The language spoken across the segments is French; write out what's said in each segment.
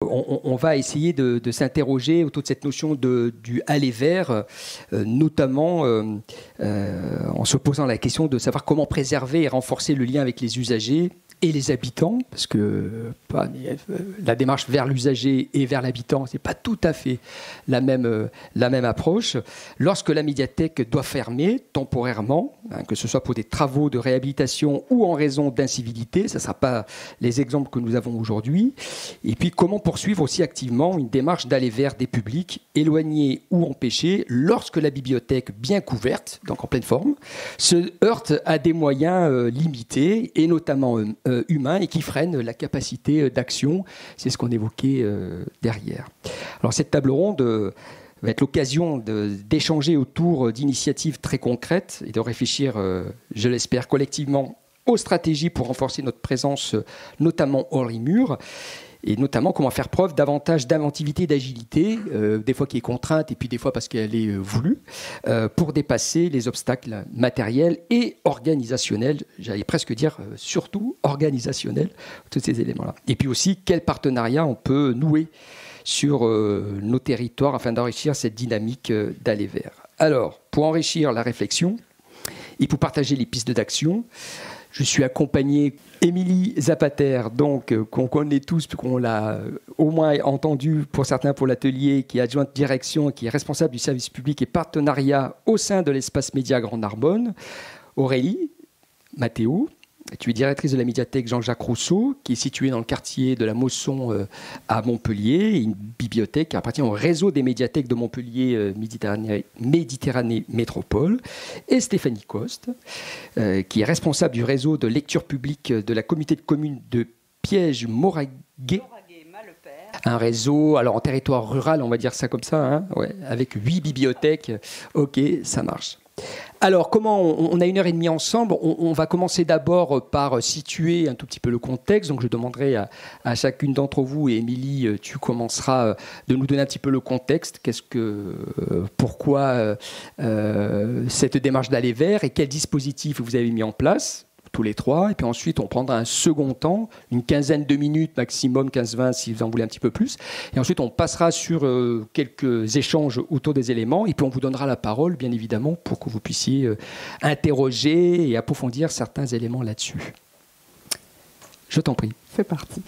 on va essayer de s'interroger autour de cette notion du aller vers, notamment en se posant la question de savoir comment préserver et renforcer le lien avec les usagers et les habitants, parce que la démarche vers l'usager et vers l'habitant, c'est pas tout à fait la même approche. Lorsque la médiathèque doit fermer temporairement, que ce soit pour des travaux de réhabilitation ou en raison d'incivilité, ça ne sera pas les exemples que nous avons aujourd'hui. Et puis comment poursuivre aussi activement une démarche d'aller vers des publics éloignés ou empêchés lorsque la bibliothèque bien couverte, donc en pleine forme, se heurte à des moyens limités et notamment humains et qui freinent la capacité d'action. C'est ce qu'on évoquait derrière. Alors cette table ronde va être l'occasion d'échanger autour d'initiatives très concrètes et de réfléchir, je l'espère, collectivement aux stratégies pour renforcer notre présence, notamment hors les murs. Et notamment comment faire preuve davantage d'inventivité et d'agilité, des fois qui est contrainte et puis des fois parce qu'elle est voulue, pour dépasser les obstacles matériels et organisationnels, j'allais presque dire surtout organisationnels, tous ces éléments-là. Et puis aussi, quel partenariat on peut nouer sur nos territoires afin d'enrichir cette dynamique d'aller vers. Alors, pour enrichir la réflexion et pour partager les pistes d'action, je suis accompagné Émilie Zapater, donc qu'on connaît tous, qu'on l'a au moins entendu pour certains pour l'atelier, qui est adjointe direction, qui est responsable du service public et partenariat au sein de l'espace média Grand Narbonne. Aurélie Mathéo, tu es directrice de la médiathèque Jean-Jacques Rousseau, qui est située dans le quartier de la Mosson à Montpellier, une bibliothèque qui appartient au réseau des médiathèques de Montpellier Méditerranée Métropole. Et Stéphanie Coste, qui est responsable du réseau de lecture publique de la communauté de communes de Piège-Moraguet. Un réseau, alors en territoire rural, on va dire ça comme ça, hein, ouais, avec 8 bibliothèques. Ok, ça marche. Alors, comment on a 1h30 ensemble. On va commencer d'abord par situer un tout petit peu le contexte. Donc, je demanderai à chacune d'entre vous, et Émilie, tu commenceras de nous donner un petit peu le contexte. Pourquoi cette démarche d'aller vers et quel dispositif vous avez mis en place tous les trois, et puis ensuite on prendra un second temps, une quinzaine de minutes maximum, 15-20 si vous en voulez un petit peu plus, et ensuite on passera sur quelques échanges autour des éléments, et puis on vous donnera la parole bien évidemment pour que vous puissiez interroger et approfondir certains éléments là-dessus. Je t'en prie. C'est parti.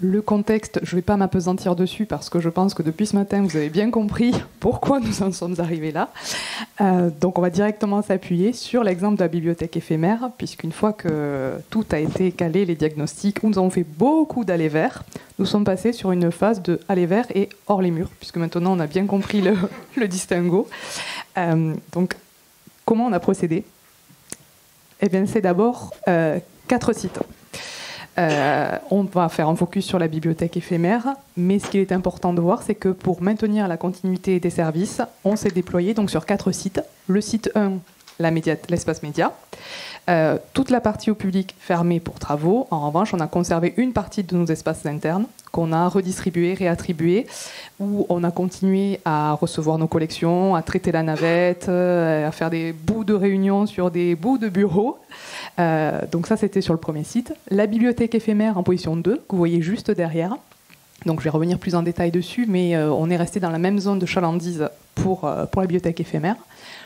Le contexte, je ne vais pas m'appesantir dessus parce que je pense que depuis ce matin, vous avez bien compris pourquoi nous en sommes arrivés là. Donc on va directement s'appuyer sur l'exemple de la bibliothèque éphémère, puisqu'une fois que tout a été calé, les diagnostics, où nous avons fait beaucoup d'aller vers, nous sommes passés sur une phase de aller vers et hors les murs, puisque maintenant on a bien compris le distinguo. Donc comment on a procédé ? Eh bien c'est d'abord 4 sites. On va faire un focus sur la bibliothèque éphémère, mais ce qu'il est important de voir, c'est que pour maintenir la continuité des services, on s'est déployé donc sur 4 sites. Le site 1, l'espace média, toute la partie au public fermée pour travaux. En revanche, on a conservé une partie de nos espaces internes qu'on a redistribués, réattribués, où on a continué à recevoir nos collections, à traiter la navette, à faire des bouts de réunion sur des bouts de bureaux. Donc ça, c'était sur le premier site. La bibliothèque éphémère en position 2, que vous voyez juste derrière. Donc je vais revenir plus en détail dessus, mais on est resté dans la même zone de chalandise pour la bibliothèque éphémère.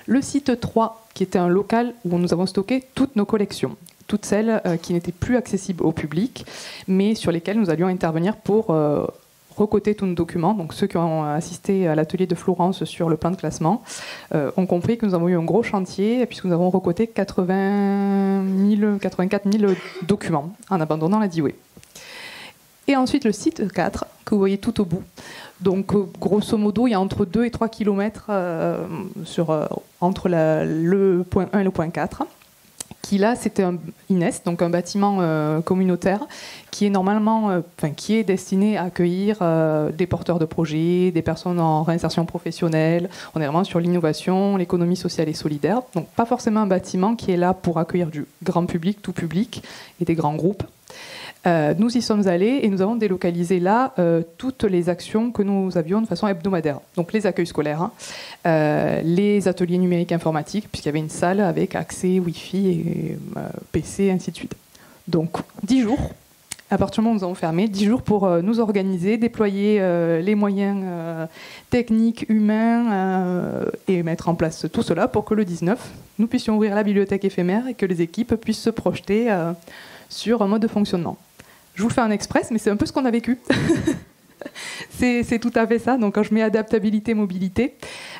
Le site 3, qui était un local où nous avons stocké toutes nos collections, toutes celles qui n'étaient plus accessibles au public, mais sur lesquelles nous allions intervenir pour recoter tous nos documents. Donc ceux qui ont assisté à l'atelier de Florence sur le plan de classement ont compris que nous avons eu un gros chantier, puisque nous avons recoté 84 000 documents en abandonnant la DIWE. Et ensuite le site 4, que vous voyez tout au bout. Donc grosso modo, il y a entre 2 et 3 km entre le point 1 et le point 4. Qui là, c'était un INES, donc un bâtiment communautaire, qui est normalement, qui est destiné à accueillir des porteurs de projets, des personnes en réinsertion professionnelle. On est vraiment sur l'innovation, l'économie sociale et solidaire. Donc pas forcément un bâtiment qui est là pour accueillir du grand public, tout public, et des grands groupes. Nous y sommes allés et nous avons délocalisé là toutes les actions que nous avions de façon hebdomadaire. Donc les accueils scolaires, les ateliers numériques informatiques, puisqu'il y avait une salle avec accès Wi-Fi et PC, ainsi de suite. Donc 10 jours À partir du moment où nous avons fermé, 10 jours pour nous organiser, déployer les moyens techniques, humains et mettre en place tout cela pour que le 19, nous puissions ouvrir la bibliothèque éphémère et que les équipes puissent se projeter sur un mode de fonctionnement. Je vous le fais en express, mais c'est un peu ce qu'on a vécu. C'est tout à fait ça. Donc quand je mets adaptabilité, mobilité,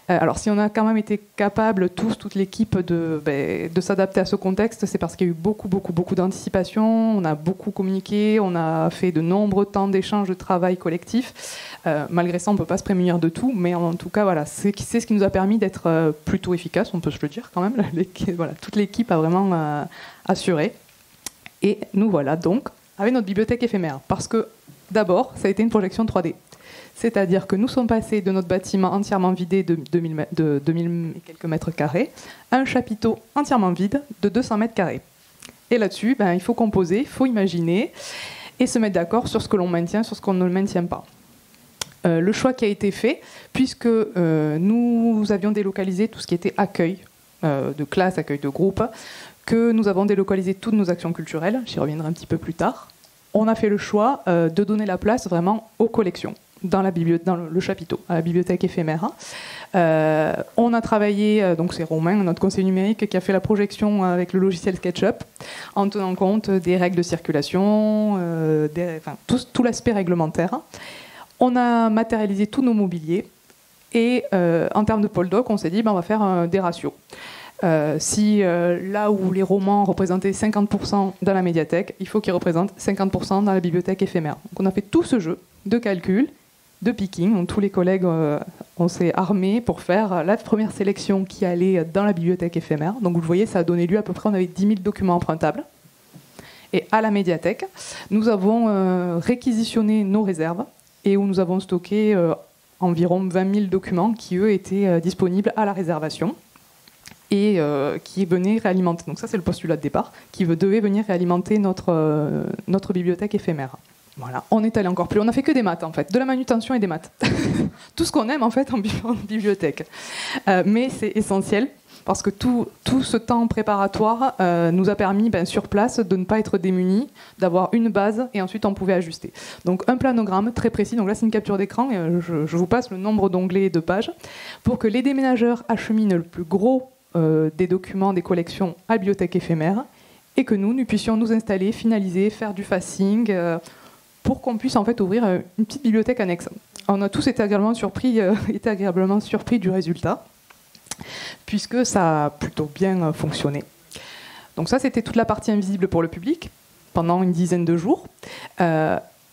alors si on a quand même été capable, toute l'équipe, de s'adapter à ce contexte, c'est parce qu'il y a eu beaucoup d'anticipation, on a beaucoup communiqué, on a fait de nombreux temps d'échange, de travail collectif. Malgré ça, on ne peut pas se prémunir de tout, mais en tout cas, voilà, c'est ce qui nous a permis d'être plutôt efficace, on peut se le dire quand même. Voilà, toute l'équipe a vraiment assuré. Et nous voilà donc avec notre bibliothèque éphémère, parce que d'abord, ça a été une projection 3D. C'est-à-dire que nous sommes passés de notre bâtiment entièrement vidé de 2000 et quelques mètres carrés à un chapiteau entièrement vide de 200 mètres carrés. Et là-dessus, il faut composer, il faut imaginer et se mettre d'accord sur ce que l'on maintient, sur ce qu'on ne maintient pas. Le choix qui a été fait, puisque nous avions délocalisé tout ce qui était accueil de classe, accueil de groupe, que nous avons délocalisé toutes nos actions culturelles, j'y reviendrai un petit peu plus tard, on a fait le choix de donner la place vraiment aux collections, dans le chapiteau, à la bibliothèque éphémère. On a travaillé, donc c'est Romain, notre conseiller numérique, qui a fait la projection avec le logiciel SketchUp, en tenant compte des règles de circulation, tout l'aspect réglementaire. On a matérialisé tous nos mobiliers, et en termes de pôle doc, on s'est dit on va faire des ratios. Si là où les romans représentaient 50% dans la médiathèque, il faut qu'ils représentent 50% dans la bibliothèque éphémère. Donc on a fait tout ce jeu de calcul, de picking. Donc tous les collègues, on s'est armés pour faire la première sélection qui allait dans la bibliothèque éphémère. Donc vous le voyez, ça a donné lieu à peu près, on avait 10 000 documents empruntables. Et à la médiathèque, nous avons réquisitionné nos réserves et où nous avons stocké environ 20 000 documents qui, eux, étaient disponibles à la réservation. Et qui venait réalimenter, donc ça c'est le postulat de départ, qui devait venir réalimenter notre bibliothèque éphémère. Voilà, on est allé encore plus, on n'a fait que des maths en fait, de la manutention et des maths. Tout ce qu'on aime en fait en bibliothèque. Mais c'est essentiel, parce que tout ce temps préparatoire nous a permis sur place de ne pas être démunis, d'avoir une base et ensuite on pouvait ajuster. Donc un planogramme très précis, donc là c'est une capture d'écran, et je vous passe le nombre d'onglets et de pages, pour que les déménageurs acheminent le plus gros des documents, des collections à la bibliothèque éphémère, et que nous puissions nous installer, finaliser, faire du facing, pour qu'on puisse en fait ouvrir une petite bibliothèque annexe. On a tous été agréablement surpris du résultat, puisque ça a plutôt bien fonctionné. Donc ça, c'était toute la partie invisible pour le public, pendant une dizaine de jours.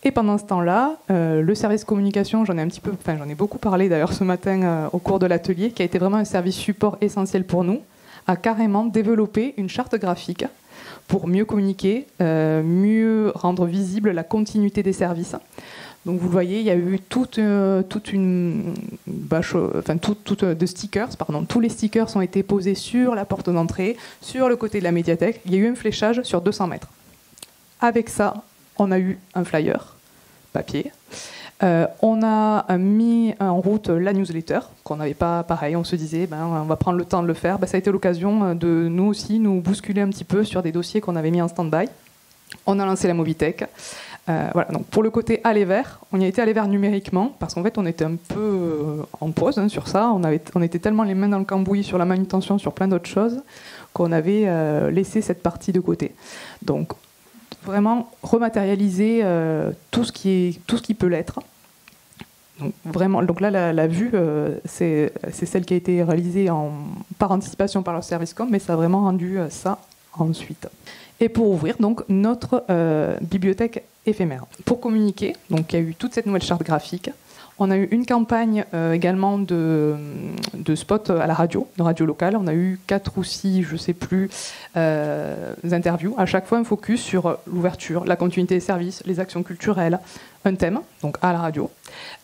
Et pendant ce temps-là, le service communication, j'en ai beaucoup parlé d'ailleurs ce matin au cours de l'atelier, qui a été vraiment un service support essentiel pour nous, a carrément développé une charte graphique pour mieux communiquer, mieux rendre visible la continuité des services. Donc vous le voyez, il y a eu toute une bâche, de stickers, pardon. Tous les stickers ont été posés sur la porte d'entrée, sur le côté de la médiathèque. Il y a eu un fléchage sur 200 mètres. Avec ça, on a eu un flyer papier. On a mis en route la newsletter, qu'on n'avait pas pareil. On se disait, on va prendre le temps de le faire. Ça a été l'occasion de nous aussi nous bousculer un petit peu sur des dossiers qu'on avait mis en stand-by. On a lancé la Mobitech. Voilà, donc pour le côté aller vers, on y a été aller vers numériquement, parce qu'en fait on était un peu en pause sur ça. On était tellement les mains dans le cambouis sur la manutention, sur plein d'autres choses, qu'on avait laissé cette partie de côté. Donc vraiment rematérialiser tout ce qui peut l'être. Donc, vraiment, donc là, la vue, c'est celle qui a été réalisée par anticipation par le service com, mais ça a vraiment rendu ça ensuite. Et pour ouvrir donc notre bibliothèque éphémère. Pour communiquer, donc il y a eu toute cette nouvelle charte graphique. On a eu une campagne également de spots à la radio, de radio locale. On a eu 4 ou 6, je ne sais plus, interviews. À chaque fois, un focus sur l'ouverture, la continuité des services, les actions culturelles, un thème, donc à la radio.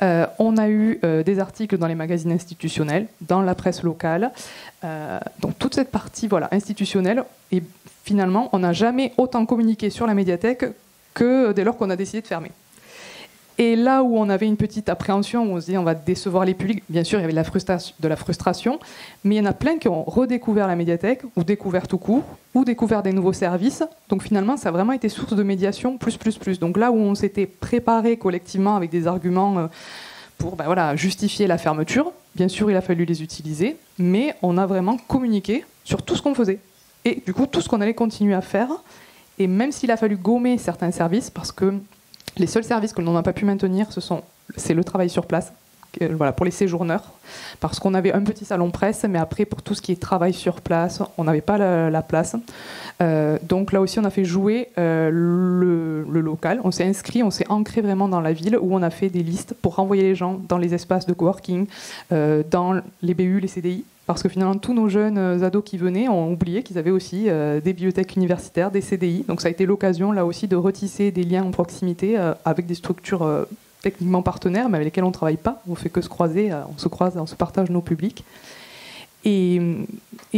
On a eu des articles dans les magazines institutionnels, dans la presse locale. Donc toute cette partie institutionnelle. Et finalement, on n'a jamais autant communiqué sur la médiathèque que dès lors qu'on a décidé de fermer. Et là où on avait une petite appréhension, où on se dit on va décevoir les publics, bien sûr il y avait de la frustration, mais il y en a plein qui ont redécouvert la médiathèque, ou découvert tout court, ou découvert des nouveaux services. Donc finalement ça a vraiment été source de médiation plus. Donc là où on s'était préparé collectivement avec des arguments pour justifier la fermeture, bien sûr il a fallu les utiliser, mais on a vraiment communiqué sur tout ce qu'on faisait. Et du coup tout ce qu'on allait continuer à faire, et même s'il a fallu gommer certains services, parce que les seuls services que l'on n'a pas pu maintenir, c'est le travail sur place, pour les séjourneurs, parce qu'on avait un petit salon presse, mais après, pour tout ce qui est travail sur place, on n'avait pas la place. Donc là aussi, on a fait jouer le local. On s'est inscrit, on s'est ancré vraiment dans la ville, où on a fait des listes pour renvoyer les gens dans les espaces de coworking, dans les BU, les CDI, parce que finalement, tous nos jeunes ados qui venaient ont oublié qu'ils avaient aussi des bibliothèques universitaires, des CDI. Donc ça a été l'occasion, là aussi, de retisser des liens en proximité avec des structures techniquement partenaires, mais avec lesquels on ne travaille pas. On ne fait que se croiser, on se croise, on se partage nos publics. Et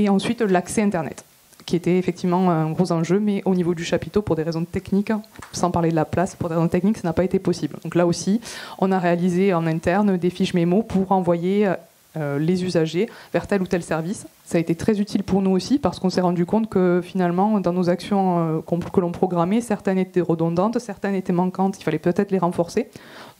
ensuite, l'accès Internet, qui était effectivement un gros enjeu, mais au niveau du chapiteau, pour des raisons techniques, sans parler de la place, pour des raisons techniques, ça n'a pas été possible. Donc là aussi, on a réalisé en interne des fiches mémo pour envoyer les usagers vers tel ou tel service. Ça a été très utile pour nous aussi, parce qu'on s'est rendu compte que finalement, dans nos actions que l'on programmait, certaines étaient redondantes, certaines étaient manquantes, il fallait peut-être les renforcer.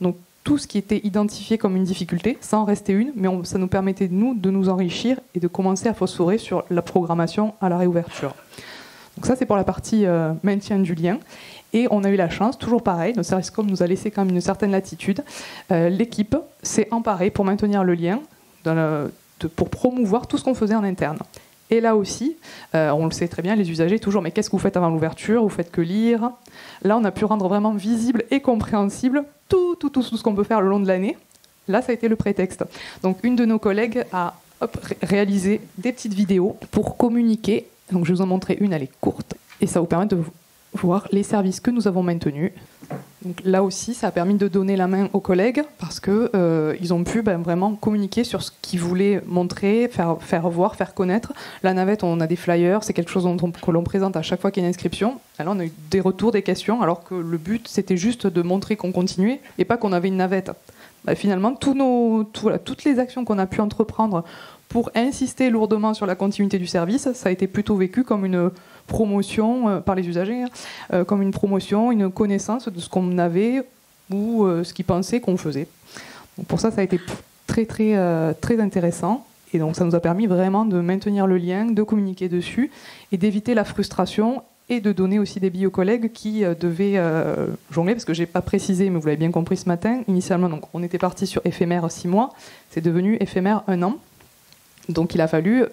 Donc tout ce qui était identifié comme une difficulté, ça en restait une, mais ça nous permettait de nous enrichir et de commencer à phosphorer sur la programmation à la réouverture. Donc ça, c'est pour la partie maintien du lien. Et on a eu la chance, toujours pareil, notre service com nous a laissé quand même une certaine latitude. L'équipe s'est emparée pour maintenir le lien, pour promouvoir tout ce qu'on faisait en interne. Et là aussi, on le sait très bien, les usagers, toujours, mais qu'est-ce que vous faites avant l'ouverture? Vous faites que lire. Là, on a pu rendre vraiment visible et compréhensible tout ce qu'on peut faire le long de l'année. Là, ça a été le prétexte. Donc, une de nos collègues a réalisé des petites vidéos pour communiquer. Donc, je vais vous en montrer une, elle est courte. Et ça vous permet de voir les services que nous avons maintenus. Donc là aussi, ça a permis de donner la main aux collègues, parce qu'ils ont pu vraiment communiquer sur ce qu'ils voulaient montrer, faire voir, faire connaître. La navette, on a des flyers, c'est quelque chose que l'on présente à chaque fois qu'il y a une inscription. Alors on a eu des retours, des questions, alors que le but, c'était juste de montrer qu'on continuait et pas qu'on avait une navette. Finalement, toutes les actions qu'on a pu entreprendre pour insister lourdement sur la continuité du service, ça a été plutôt vécu comme une promotion par les usagers, comme une promotion, une connaissance de ce qu'on avait ou ce qu'ils pensaient qu'on faisait. Donc pour ça, ça a été très intéressant. Et donc ça nous a permis vraiment de maintenir le lien, de communiquer dessus et d'éviter la frustration, et de donner aussi des billes aux collègues qui devaient jongler, parce que je n'ai pas précisé, mais vous l'avez bien compris ce matin, initialement donc, on était parti sur éphémère 6 mois, c'est devenu éphémère 1 an. Donc il a fallu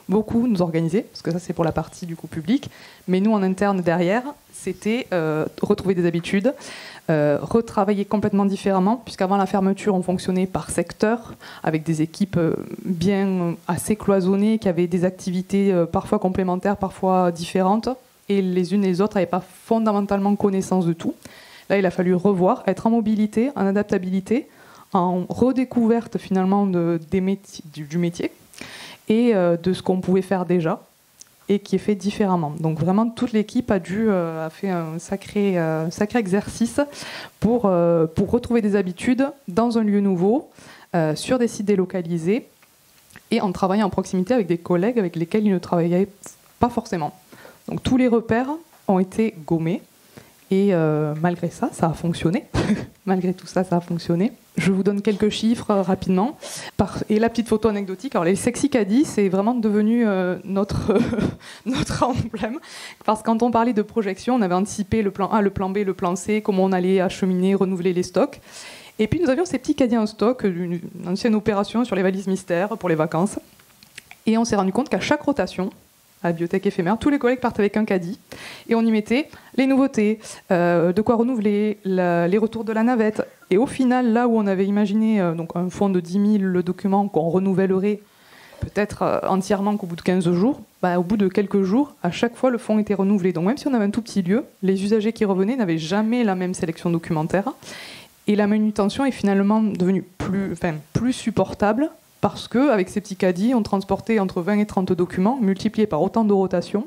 beaucoup nous organiser, parce que ça c'est pour la partie du coup public, mais nous en interne derrière, c'était retrouver des habitudes, retravailler complètement différemment, puisqu'avant la fermeture on fonctionnait par secteur, avec des équipes bien assez cloisonnées, qui avaient des activités parfois complémentaires, parfois différentes, et les unes et les autres n'avaient pas fondamentalement connaissance de tout. Là il a fallu revoir, être en mobilité, en adaptabilité, en redécouverte finalement du métier et de ce qu'on pouvait faire déjà et qui est fait différemment. Donc vraiment toute l'équipe a fait un sacré exercice pour retrouver des habitudes dans un lieu nouveau, sur des sites délocalisés et en travaillant en proximité avec des collègues avec lesquels ils ne travaillaient pas forcément. Donc tous les repères ont été gommés. Et malgré ça, ça a fonctionné. Malgré tout ça, ça a fonctionné. Je vous donne quelques chiffres rapidement. Et la petite photo anecdotique. Alors, les sexy caddies, c'est vraiment devenu notre emblème. Parce que quand on parlait de projection, on avait anticipé le plan A, le plan B, le plan C, comment on allait acheminer, renouveler les stocks. Et puis, nous avions ces petits caddies en stock, une ancienne opération sur les valises mystères pour les vacances. Et on s'est rendu compte qu'à chaque rotation, à la bibliothèque éphémère, tous les collègues partent avec un caddie et on y mettait les nouveautés, de quoi renouveler, les retours de la navette. Et au final, là où on avait imaginé donc un fonds de 10 000 documents qu'on renouvellerait peut-être entièrement qu'au bout de 15 jours, au bout de quelques jours, à chaque fois, le fonds était renouvelé. Donc même si on avait un tout petit lieu, les usagers qui revenaient n'avaient jamais la même sélection documentaire. Et la manutention est finalement devenue plus supportable, parce qu'avec ces petits caddies, on transportait entre 20 et 30 documents, multipliés par autant de rotations.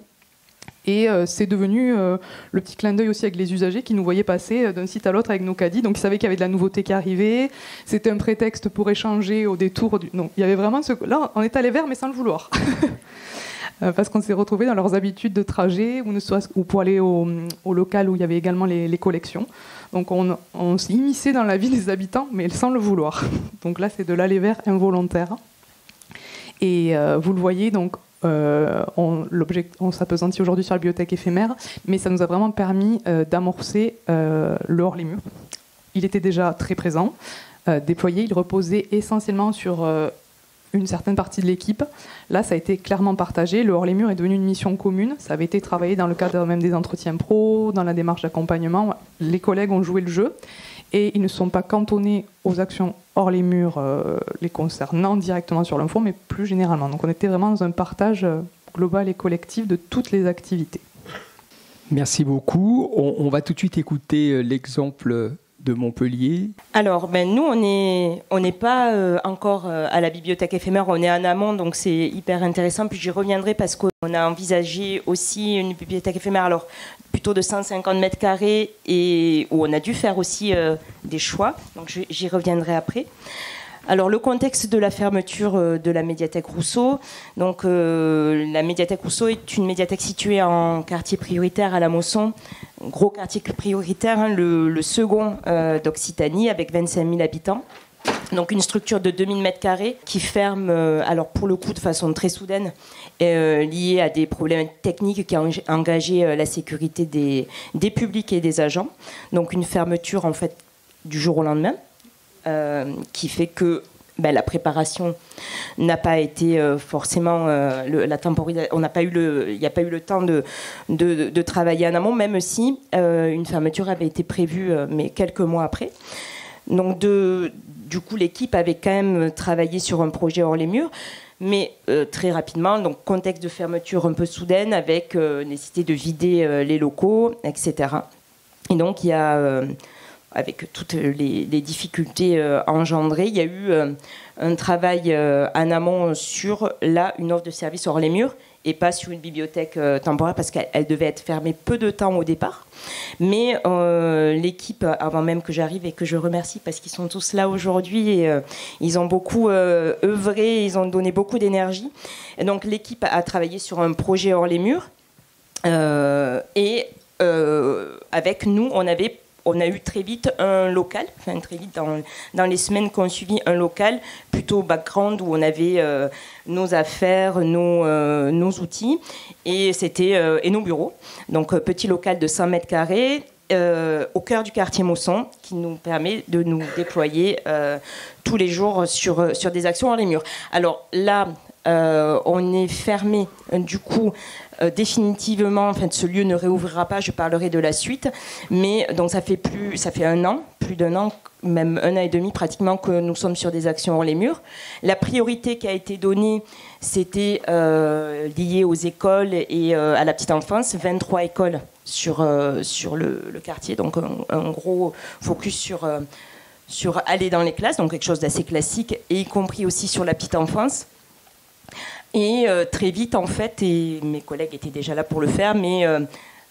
Et c'est devenu le petit clin d'œil aussi avec les usagers qui nous voyaient passer d'un site à l'autre avec nos caddies. Donc ils savaient qu'il y avait de la nouveauté qui arrivait. C'était un prétexte pour échanger au détour du... Non, il y avait vraiment ce... Là, on est allé vers, mais sans le vouloir. Parce qu'on s'est retrouvés dans leurs habitudes de trajet ou pour aller au local où il y avait également les collections. Donc on s'est immiscé dans la vie des habitants, mais sans le vouloir. Donc là, c'est de l'aller vers involontaire. Et vous le voyez, donc on s'appesantit aujourd'hui sur la bibliothèque éphémère, mais ça nous a vraiment permis d'amorcer le hors-les-murs. Il était déjà très présent, déployé, il reposait essentiellement sur une certaine partie de l'équipe. Là, ça a été clairement partagé. Le hors-les-murs est devenu une mission commune. Ça avait été travaillé dans le cadre même des entretiens pro, dans la démarche d'accompagnement. Les collègues ont joué le jeu. Et ils ne sont pas cantonnés aux actions hors les murs, les concernant directement sur l'info, mais plus généralement. Donc on était vraiment dans un partage global et collectif de toutes les activités. Merci beaucoup. On va tout de suite écouter l'exemple de Montpellier. Alors, nous, on n'est pas encore à la bibliothèque éphémère, on est en amont, donc c'est hyper intéressant. Puis j'y reviendrai parce qu'on a envisagé aussi une bibliothèque éphémère, alors plutôt de 150 mètres carrés, et où on a dû faire aussi des choix. Donc j'y reviendrai après. Alors le contexte de la fermeture de la médiathèque Rousseau. Donc la médiathèque Rousseau est une médiathèque située en quartier prioritaire à la Mosson, gros quartier prioritaire, hein, le second d'Occitanie avec 25 000 habitants. Donc une structure de 2000 mètres carrés qui ferme, alors pour le coup de façon très soudaine, liée à des problèmes techniques qui ont engagé la sécurité des publics et des agents. Donc une fermeture en fait du jour au lendemain. Qui fait que la préparation n'a pas été forcément la temporalité. Il n'y a pas eu le temps de travailler en amont, même si une fermeture avait été prévue, mais quelques mois après. Donc du coup, l'équipe avait quand même travaillé sur un projet hors les murs, mais très rapidement, donc contexte de fermeture un peu soudaine, avec nécessité de vider les locaux, etc. Et donc il y a avec toutes les difficultés engendrées, il y a eu un travail en amont sur une offre de service hors les murs et pas sur une bibliothèque temporaire parce qu'elle devait être fermée peu de temps au départ. Mais l'équipe, avant même que j'arrive et que je remercie parce qu'ils sont tous là aujourd'hui et ils ont beaucoup œuvré, ils ont donné beaucoup d'énergie. Et donc l'équipe a travaillé sur un projet hors les murs et avec nous, on a eu très vite un local, très vite dans les semaines qui ont suivi, un local plutôt background où on avait nos affaires, nos outils et nos bureaux. Donc petit local de 100 mètres carrés au cœur du quartier Mosson qui nous permet de nous déployer tous les jours sur des actions hors les murs. Alors là, on est fermé du coup définitivement, ce lieu ne réouvrira pas, je parlerai de la suite, mais donc ça fait un an, plus d'un an, même un an et demi pratiquement que nous sommes sur des actions hors les murs. La priorité qui a été donnée, c'était lié aux écoles et à la petite enfance, 23 écoles sur le quartier, donc un gros focus sur aller dans les classes, donc quelque chose d'assez classique, et y compris aussi sur la petite enfance. Et très vite, en fait, et mes collègues étaient déjà là pour le faire, mais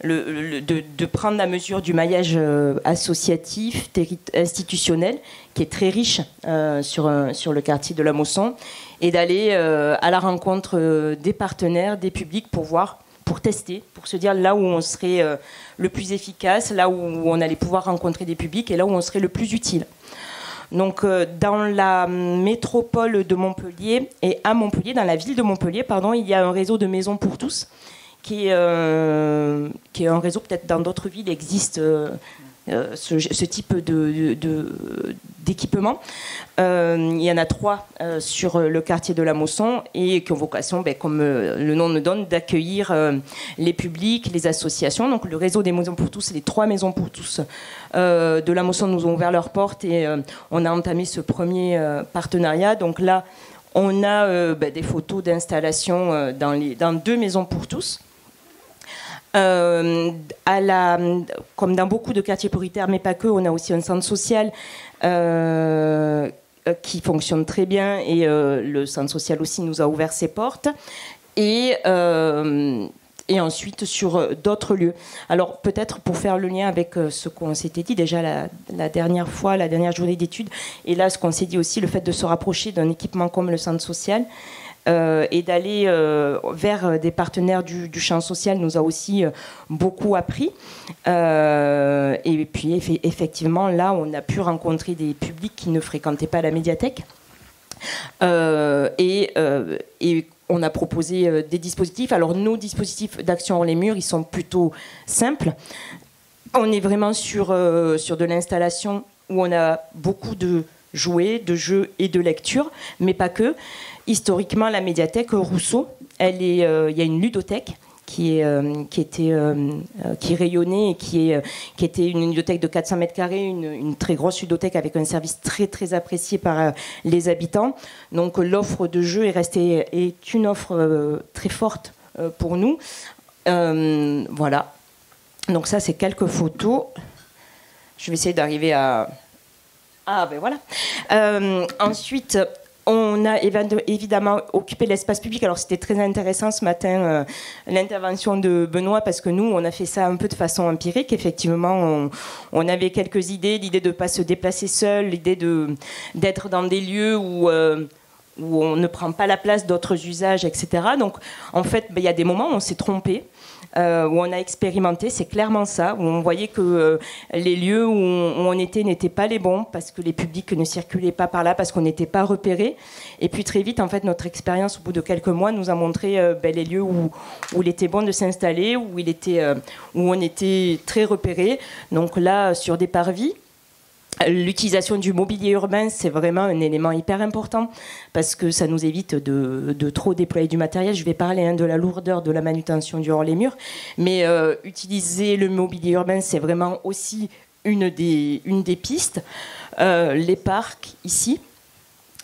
de prendre la mesure du maillage associatif, institutionnel, qui est très riche sur le quartier de la Mosson, et d'aller à la rencontre des partenaires, des publics, pour tester, pour se dire là où on serait le plus efficace, là où on allait pouvoir rencontrer des publics, et là où on serait le plus utile. Donc, dans la métropole de Montpellier et à Montpellier, dans la ville de Montpellier, il y a un réseau de maisons pour tous, qui est un réseau, peut-être dans d'autres villes existe ce type d'équipement. Il y en a 3 sur le quartier de la Mosson et qui ont vocation, comme le nom le donne, d'accueillir les publics, les associations. Donc le réseau des maisons pour tous, les 3 maisons pour tous de la Mosson nous ont ouvert leurs portes et on a entamé ce premier partenariat. Donc là, on a des photos d'installation dans 2 maisons pour tous. Comme dans beaucoup de quartiers prioritaires, mais pas que, on a aussi un centre social qui fonctionne très bien et le centre social aussi nous a ouvert ses portes. Et et ensuite sur d'autres lieux. Alors peut-être pour faire le lien avec ce qu'on s'était dit déjà la dernière fois, la dernière journée d'études, et là ce qu'on s'est dit aussi, le fait de se rapprocher d'un équipement comme le centre social, et d'aller vers des partenaires du champ social nous a aussi beaucoup appris. Et puis effectivement, là, on a pu rencontrer des publics qui ne fréquentaient pas la médiathèque. Et on a proposé des dispositifs. Alors, nos dispositifs d'action hors les murs, ils sont plutôt simples. On est vraiment sur de l'installation où on a beaucoup de jouets, de jeux et de lectures, mais pas que. Historiquement, la médiathèque Rousseau, il y a une ludothèque qui rayonnait et qui était une ludothèque de 400 mètres carrés, une très grosse ludothèque avec un service très très apprécié par les habitants. Donc l'offre de jeux est une offre très forte pour nous. Voilà. Donc ça, c'est quelques photos. Je vais essayer d'arriver à... Ah ben voilà. Ensuite... On a évidemment occupé l'espace public. Alors c'était très intéressant ce matin l'intervention de Benoît, parce que nous on a fait ça un peu de façon empirique. Effectivement, on avait quelques idées, l'idée de ne pas se déplacer seul, l'idée d'être dans des lieux où on ne prend pas la place d'autres usages, etc. Donc en fait, il y a des moments où on s'est trompé. Où on a expérimenté, c'est clairement ça, où on voyait que les lieux où on était n'étaient pas les bons, parce que les publics ne circulaient pas par là, parce qu'on n'était pas repérés. Et puis très vite, en fait, notre expérience, au bout de quelques mois, nous a montré les lieux où il était bon de s'installer, où on était très repérés. Donc là, sur des parvis, l'utilisation du mobilier urbain, c'est vraiment un élément hyper important, parce que ça nous évite de trop déployer du matériel. Je vais parler de la lourdeur de la manutention du hors les murs, mais utiliser le mobilier urbain, c'est vraiment aussi une des pistes. Les parcs, ici.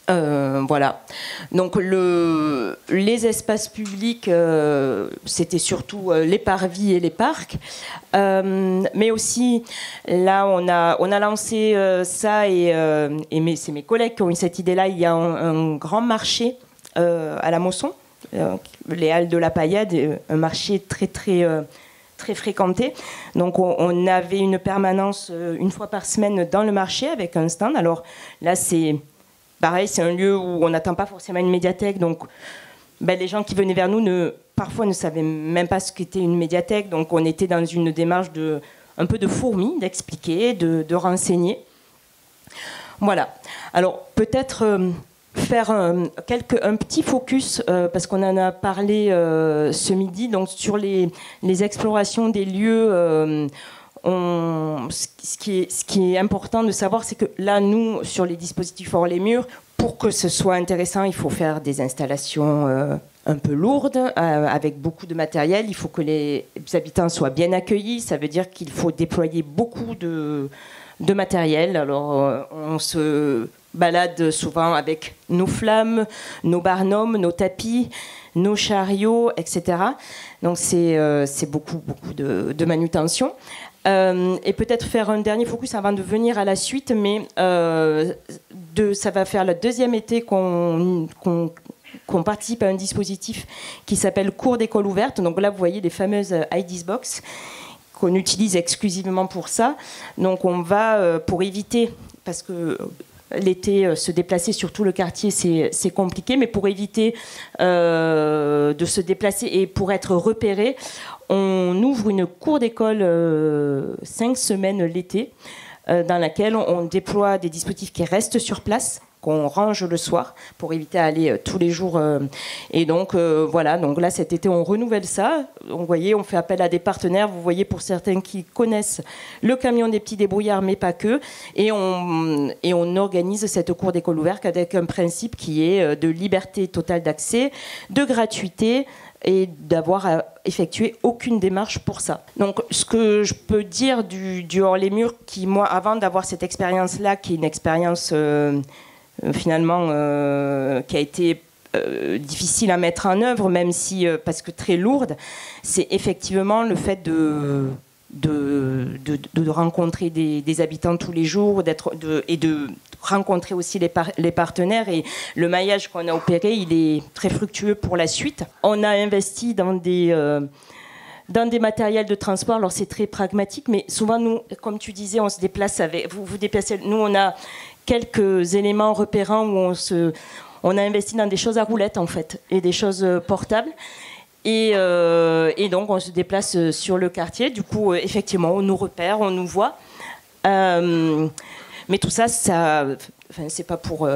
Voilà. Donc les espaces publics, c'était surtout les parvis et les parcs, mais aussi là on a lancé ça, et c'est mes collègues qui ont eu cette idée-là. Il y a un grand marché à la Mosson, les Halles de la Paillade, un marché très très très fréquenté. Donc on avait une permanence une fois par semaine dans le marché avec un stand. Alors là c'est pareil, c'est un lieu où on n'attend pas forcément une médiathèque, donc les gens qui venaient vers nous parfois ne savaient même pas ce qu'était une médiathèque, donc on était dans une démarche un peu de fourmi, d'expliquer, de renseigner. Voilà. Alors peut-être faire un petit focus, parce qu'on en a parlé ce midi, donc sur les explorations des lieux. Ce qui est important de savoir, c'est que là, nous, sur les dispositifs hors les murs, pour que ce soit intéressant, il faut faire des installations un peu lourdes, avec beaucoup de matériel. Il faut que les habitants soient bien accueillis. Ça veut dire qu'il faut déployer beaucoup de matériel. Alors, on se balade souvent avec nos flammes, nos barnums, nos tapis, nos chariots, etc. Donc, c'est beaucoup de manutention. Et peut-être faire un dernier focus avant de venir à la suite, mais ça va faire le deuxième été qu'on participe à un dispositif qui s'appelle Cours d'école ouverte. Donc là, vous voyez les fameuses IDs Box qu'on utilise exclusivement pour ça. Donc on va, pour éviter, parce que l'été, se déplacer sur tout le quartier, c'est compliqué, mais pour éviter de se déplacer et pour être repéré, on ouvre une cour d'école 5 semaines l'été, dans laquelle on déploie des dispositifs qui restent sur place, qu'on range le soir pour éviter d'aller tous les jours. Et donc voilà, donc là cet été on renouvelle ça. Vous voyez, on fait appel à des partenaires. Vous voyez, pour certains qui connaissent le camion des petits débrouillards, mais pas que. Et on organise cette cour d'école ouverte avec un principe qui est de liberté totale d'accès, de gratuité, et d'avoir à effectuer aucune démarche pour ça. Donc ce que je peux dire du hors les murs, qui moi, avant d'avoir cette expérience-là, qui est une expérience finalement qui a été difficile à mettre en œuvre, même si parce que très lourde, c'est effectivement le fait de rencontrer des habitants tous les jours, et de rencontrer aussi les partenaires, et le maillage qu'on a opéré, il est très fructueux pour la suite. On a investi dans des dans des matériels de transport. Alors c'est très pragmatique, mais souvent nous, comme tu disais, on se déplace avec. Vous déplacez. Nous, on a quelques éléments repérants où on a investi dans des choses à roulettes en fait et des choses portables. Et donc on se déplace sur le quartier. Du coup, effectivement, on nous repère, on nous voit. Mais tout ça, c'est pas pour.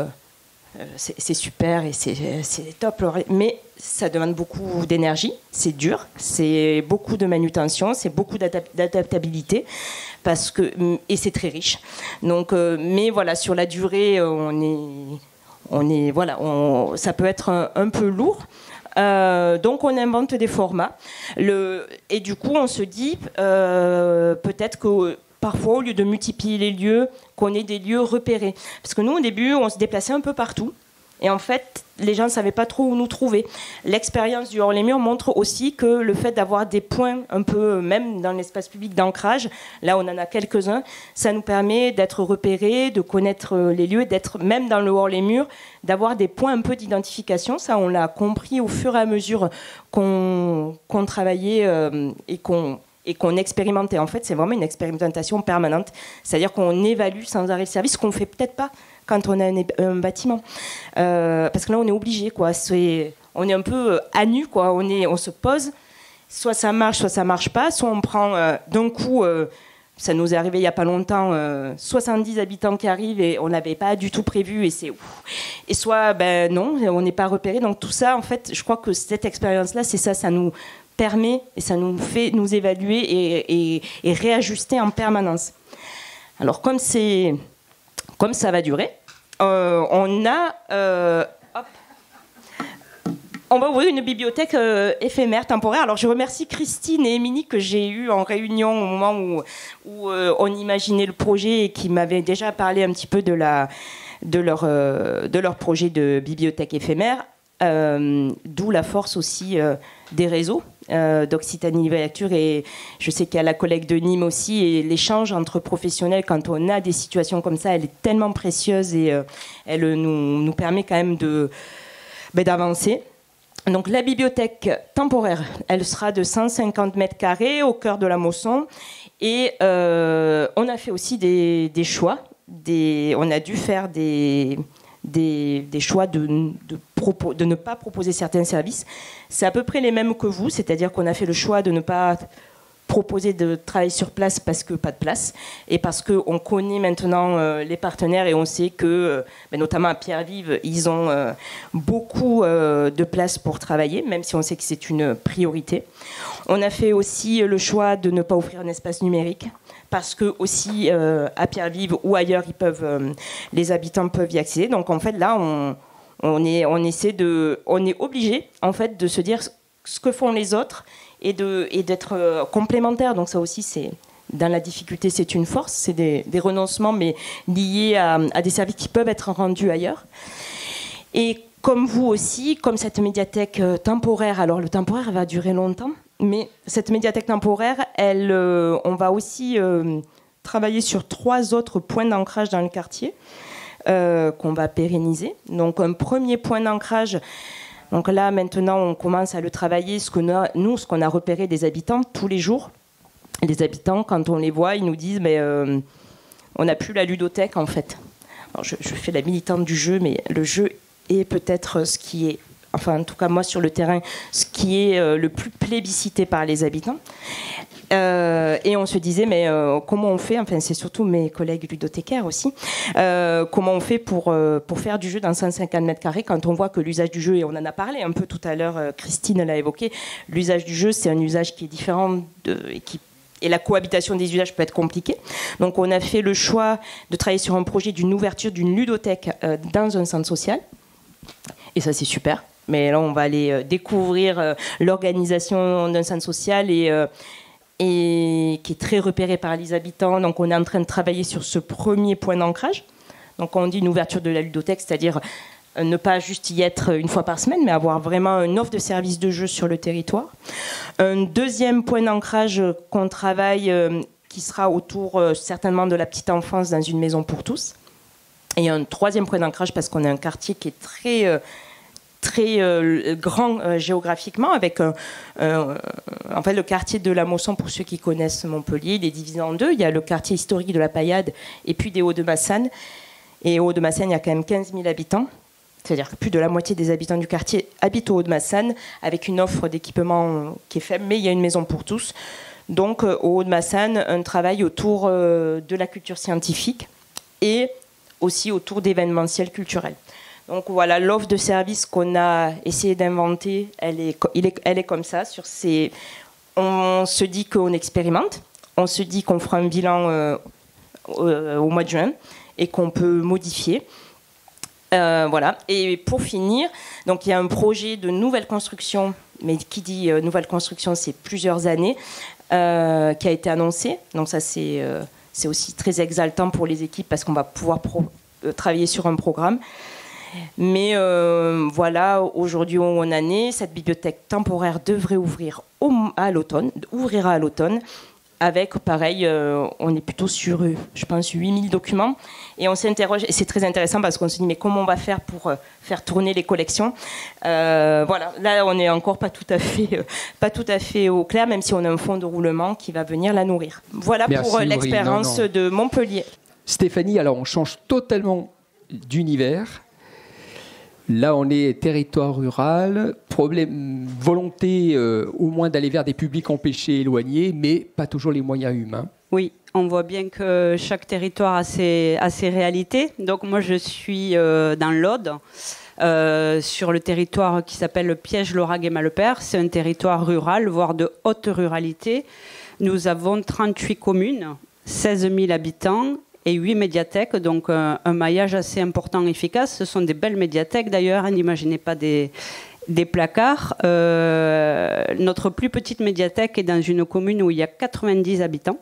C'est super et c'est top, mais ça demande beaucoup d'énergie, c'est dur, c'est beaucoup de manutention, c'est beaucoup d'adaptabilité et c'est très riche. Donc, mais voilà, sur la durée, ça peut être un peu lourd. Donc on invente des formats et du coup on se dit peut-être que parfois, au lieu de multiplier les lieux, qu'on ait des lieux repérés. Parce que nous, au début, on se déplaçait un peu partout. Et en fait, les gens ne savaient pas trop où nous trouver. L'expérience du hors-les-murs montre aussi que le fait d'avoir des points un peu, même dans l'espace public d'ancrage, là on en a quelques-uns, ça nous permet d'être repérés, de connaître les lieux, d'être même dans le hors-les-murs, d'avoir des points un peu d'identification. Ça, on l'a compris au fur et à mesure qu'on travaillait et qu'on expérimentait. En fait, c'est vraiment une expérimentation permanente. C'est-à-dire qu'on évalue sans arrêt le service, ce qu'on ne fait peut-être pas quand on a un bâtiment. Parce que là, on est obligé, quoi. On est un peu à nu, quoi. On se pose, soit ça marche pas, soit on prend d'un coup... ça nous est arrivé il n'y a pas longtemps, 70 habitants qui arrivent et on n'avait pas du tout prévu et soit non, on n'est pas repéré. Donc tout ça, en fait, je crois que cette expérience-là, c'est ça nous permet et ça nous fait nous évaluer et réajuster en permanence. Alors comme ça va durer, on va ouvrir une bibliothèque éphémère, temporaire. Alors je remercie Christine et Émilie que j'ai eues en réunion au moment où on imaginait le projet et qui m'avaient déjà parlé un petit peu de leur projet de bibliothèque éphémère. D'où la force aussi des réseaux d'Occitanie Nouvelle Lecture, et je sais qu'il y a la collègue de Nîmes aussi, et l'échange entre professionnels quand on a des situations comme ça, elle est tellement précieuse et elle nous permet quand même d'avancer. Donc la bibliothèque temporaire, elle sera de 150 mètres carrés au cœur de la Mosson, et on a fait aussi des choix, on a dû faire des choix de ne pas proposer certains services. C'est à peu près les mêmes que vous, c'est-à-dire qu'on a fait le choix de ne pas proposer de travail sur place parce que pas de place et parce qu'on connaît maintenant les partenaires et on sait que, notamment à Pierre-Vive, ils ont beaucoup de place pour travailler, même si on sait que c'est une priorité. On a fait aussi le choix de ne pas offrir un espace numérique parce que aussi à Pierre-Vive ou ailleurs, les habitants peuvent y accéder. Donc en fait là, on est obligé en fait de se dire ce que font les autres et d'être complémentaires. Donc ça aussi, dans la difficulté, c'est une force. C'est des renoncements, mais liés à des services qui peuvent être rendus ailleurs. Et comme vous aussi, comme cette médiathèque temporaire, alors le temporaire va durer longtemps, mais cette médiathèque temporaire, on va aussi travailler sur 3 autres points d'ancrage dans le quartier qu'on va pérenniser. Donc un premier point d'ancrage. Donc là, maintenant, on commence à le travailler, ce qu'on a repéré des habitants tous les jours. Les habitants, quand on les voit, ils nous disent on n'a plus la ludothèque, en fait. Alors, je fais la militante du jeu, mais le jeu est peut-être ce qui est, enfin, en tout cas, moi, sur le terrain, ce qui est le plus plébiscité par les habitants. Et on se disait, mais comment on fait, enfin c'est surtout mes collègues ludothécaires aussi, comment on fait pour faire du jeu dans 150 mètres carrés quand on voit que l'usage du jeu, et on en a parlé un peu tout à l'heure, Christine l'a évoqué, l'usage du jeu c'est un usage qui est différent et la cohabitation des usages peut être compliquée. Donc on a fait le choix de travailler sur un projet d'une ouverture d'une ludothèque dans un centre social, et ça c'est super. Mais là on va aller découvrir l'organisation d'un centre social et qui est très repéré par les habitants. Donc on est en train de travailler sur ce premier point d'ancrage. Donc on dit une ouverture de la ludothèque, c'est-à-dire ne pas juste y être une fois par semaine, mais avoir vraiment une offre de services de jeu sur le territoire. Un deuxième point d'ancrage qu'on travaille, qui sera autour certainement de la petite enfance dans une maison pour tous. Et un troisième point d'ancrage, parce qu'on a un quartier qui est très grand géographiquement, avec en fait le quartier de la Mosson, pour ceux qui connaissent Montpellier, il est divisé en deux. Il y a le quartier historique de la Paillade et puis des Hauts-de-Massanes. Et aux Hauts-de-Massanes, il y a quand même 15 000 habitants. C'est-à-dire que plus de la moitié des habitants du quartier habitent aux Hauts-de-Massanes, avec une offre d'équipement qui est faible, mais il y a une maison pour tous. Donc, aux Hauts-de-Massanes, un travail autour de la culture scientifique et aussi autour d'événementiels culturels. Donc voilà, l'offre de service qu'on a essayé d'inventer, elle est comme ça. On se dit qu'on expérimente, on se dit qu'on fera un bilan au mois de juin et qu'on peut modifier. Voilà. Et pour finir, donc il y a un projet de nouvelle construction, mais qui dit nouvelle construction, c'est plusieurs années, qui a été annoncé. Donc ça, c'est aussi très exaltant pour les équipes parce qu'on va pouvoir travailler sur un programme. Mais voilà, aujourd'hui où on en est, cette bibliothèque temporaire devrait ouvrira à l'automne. Avec, pareil, on est plutôt sur, je pense, 8000 documents. Et on s'interroge, et c'est très intéressant parce qu'on se dit, mais comment on va faire pour faire tourner les collections ? Voilà, là, on n'est encore pas tout à fait au clair, même si on a un fonds de roulement qui va venir la nourrir. Voilà. Merci, pour l'expérience de Montpellier. Stéphanie, alors on change totalement d'univers. Là, on est territoire rural, volonté au moins d'aller vers des publics empêchés, éloignés, mais pas toujours les moyens humains. Oui, on voit bien que chaque territoire a ses réalités. Donc moi, je suis dans l'Aude, sur le territoire qui s'appelle Piège, Lauragais et Malepert. C'est un territoire rural, voire de haute ruralité. Nous avons 38 communes, 16 000 habitants, et 8 médiathèques, donc un maillage assez important et efficace. Ce sont des belles médiathèques d'ailleurs, n'imaginez pas des placards. Notre plus petite médiathèque est dans une commune où il y a 90 habitants.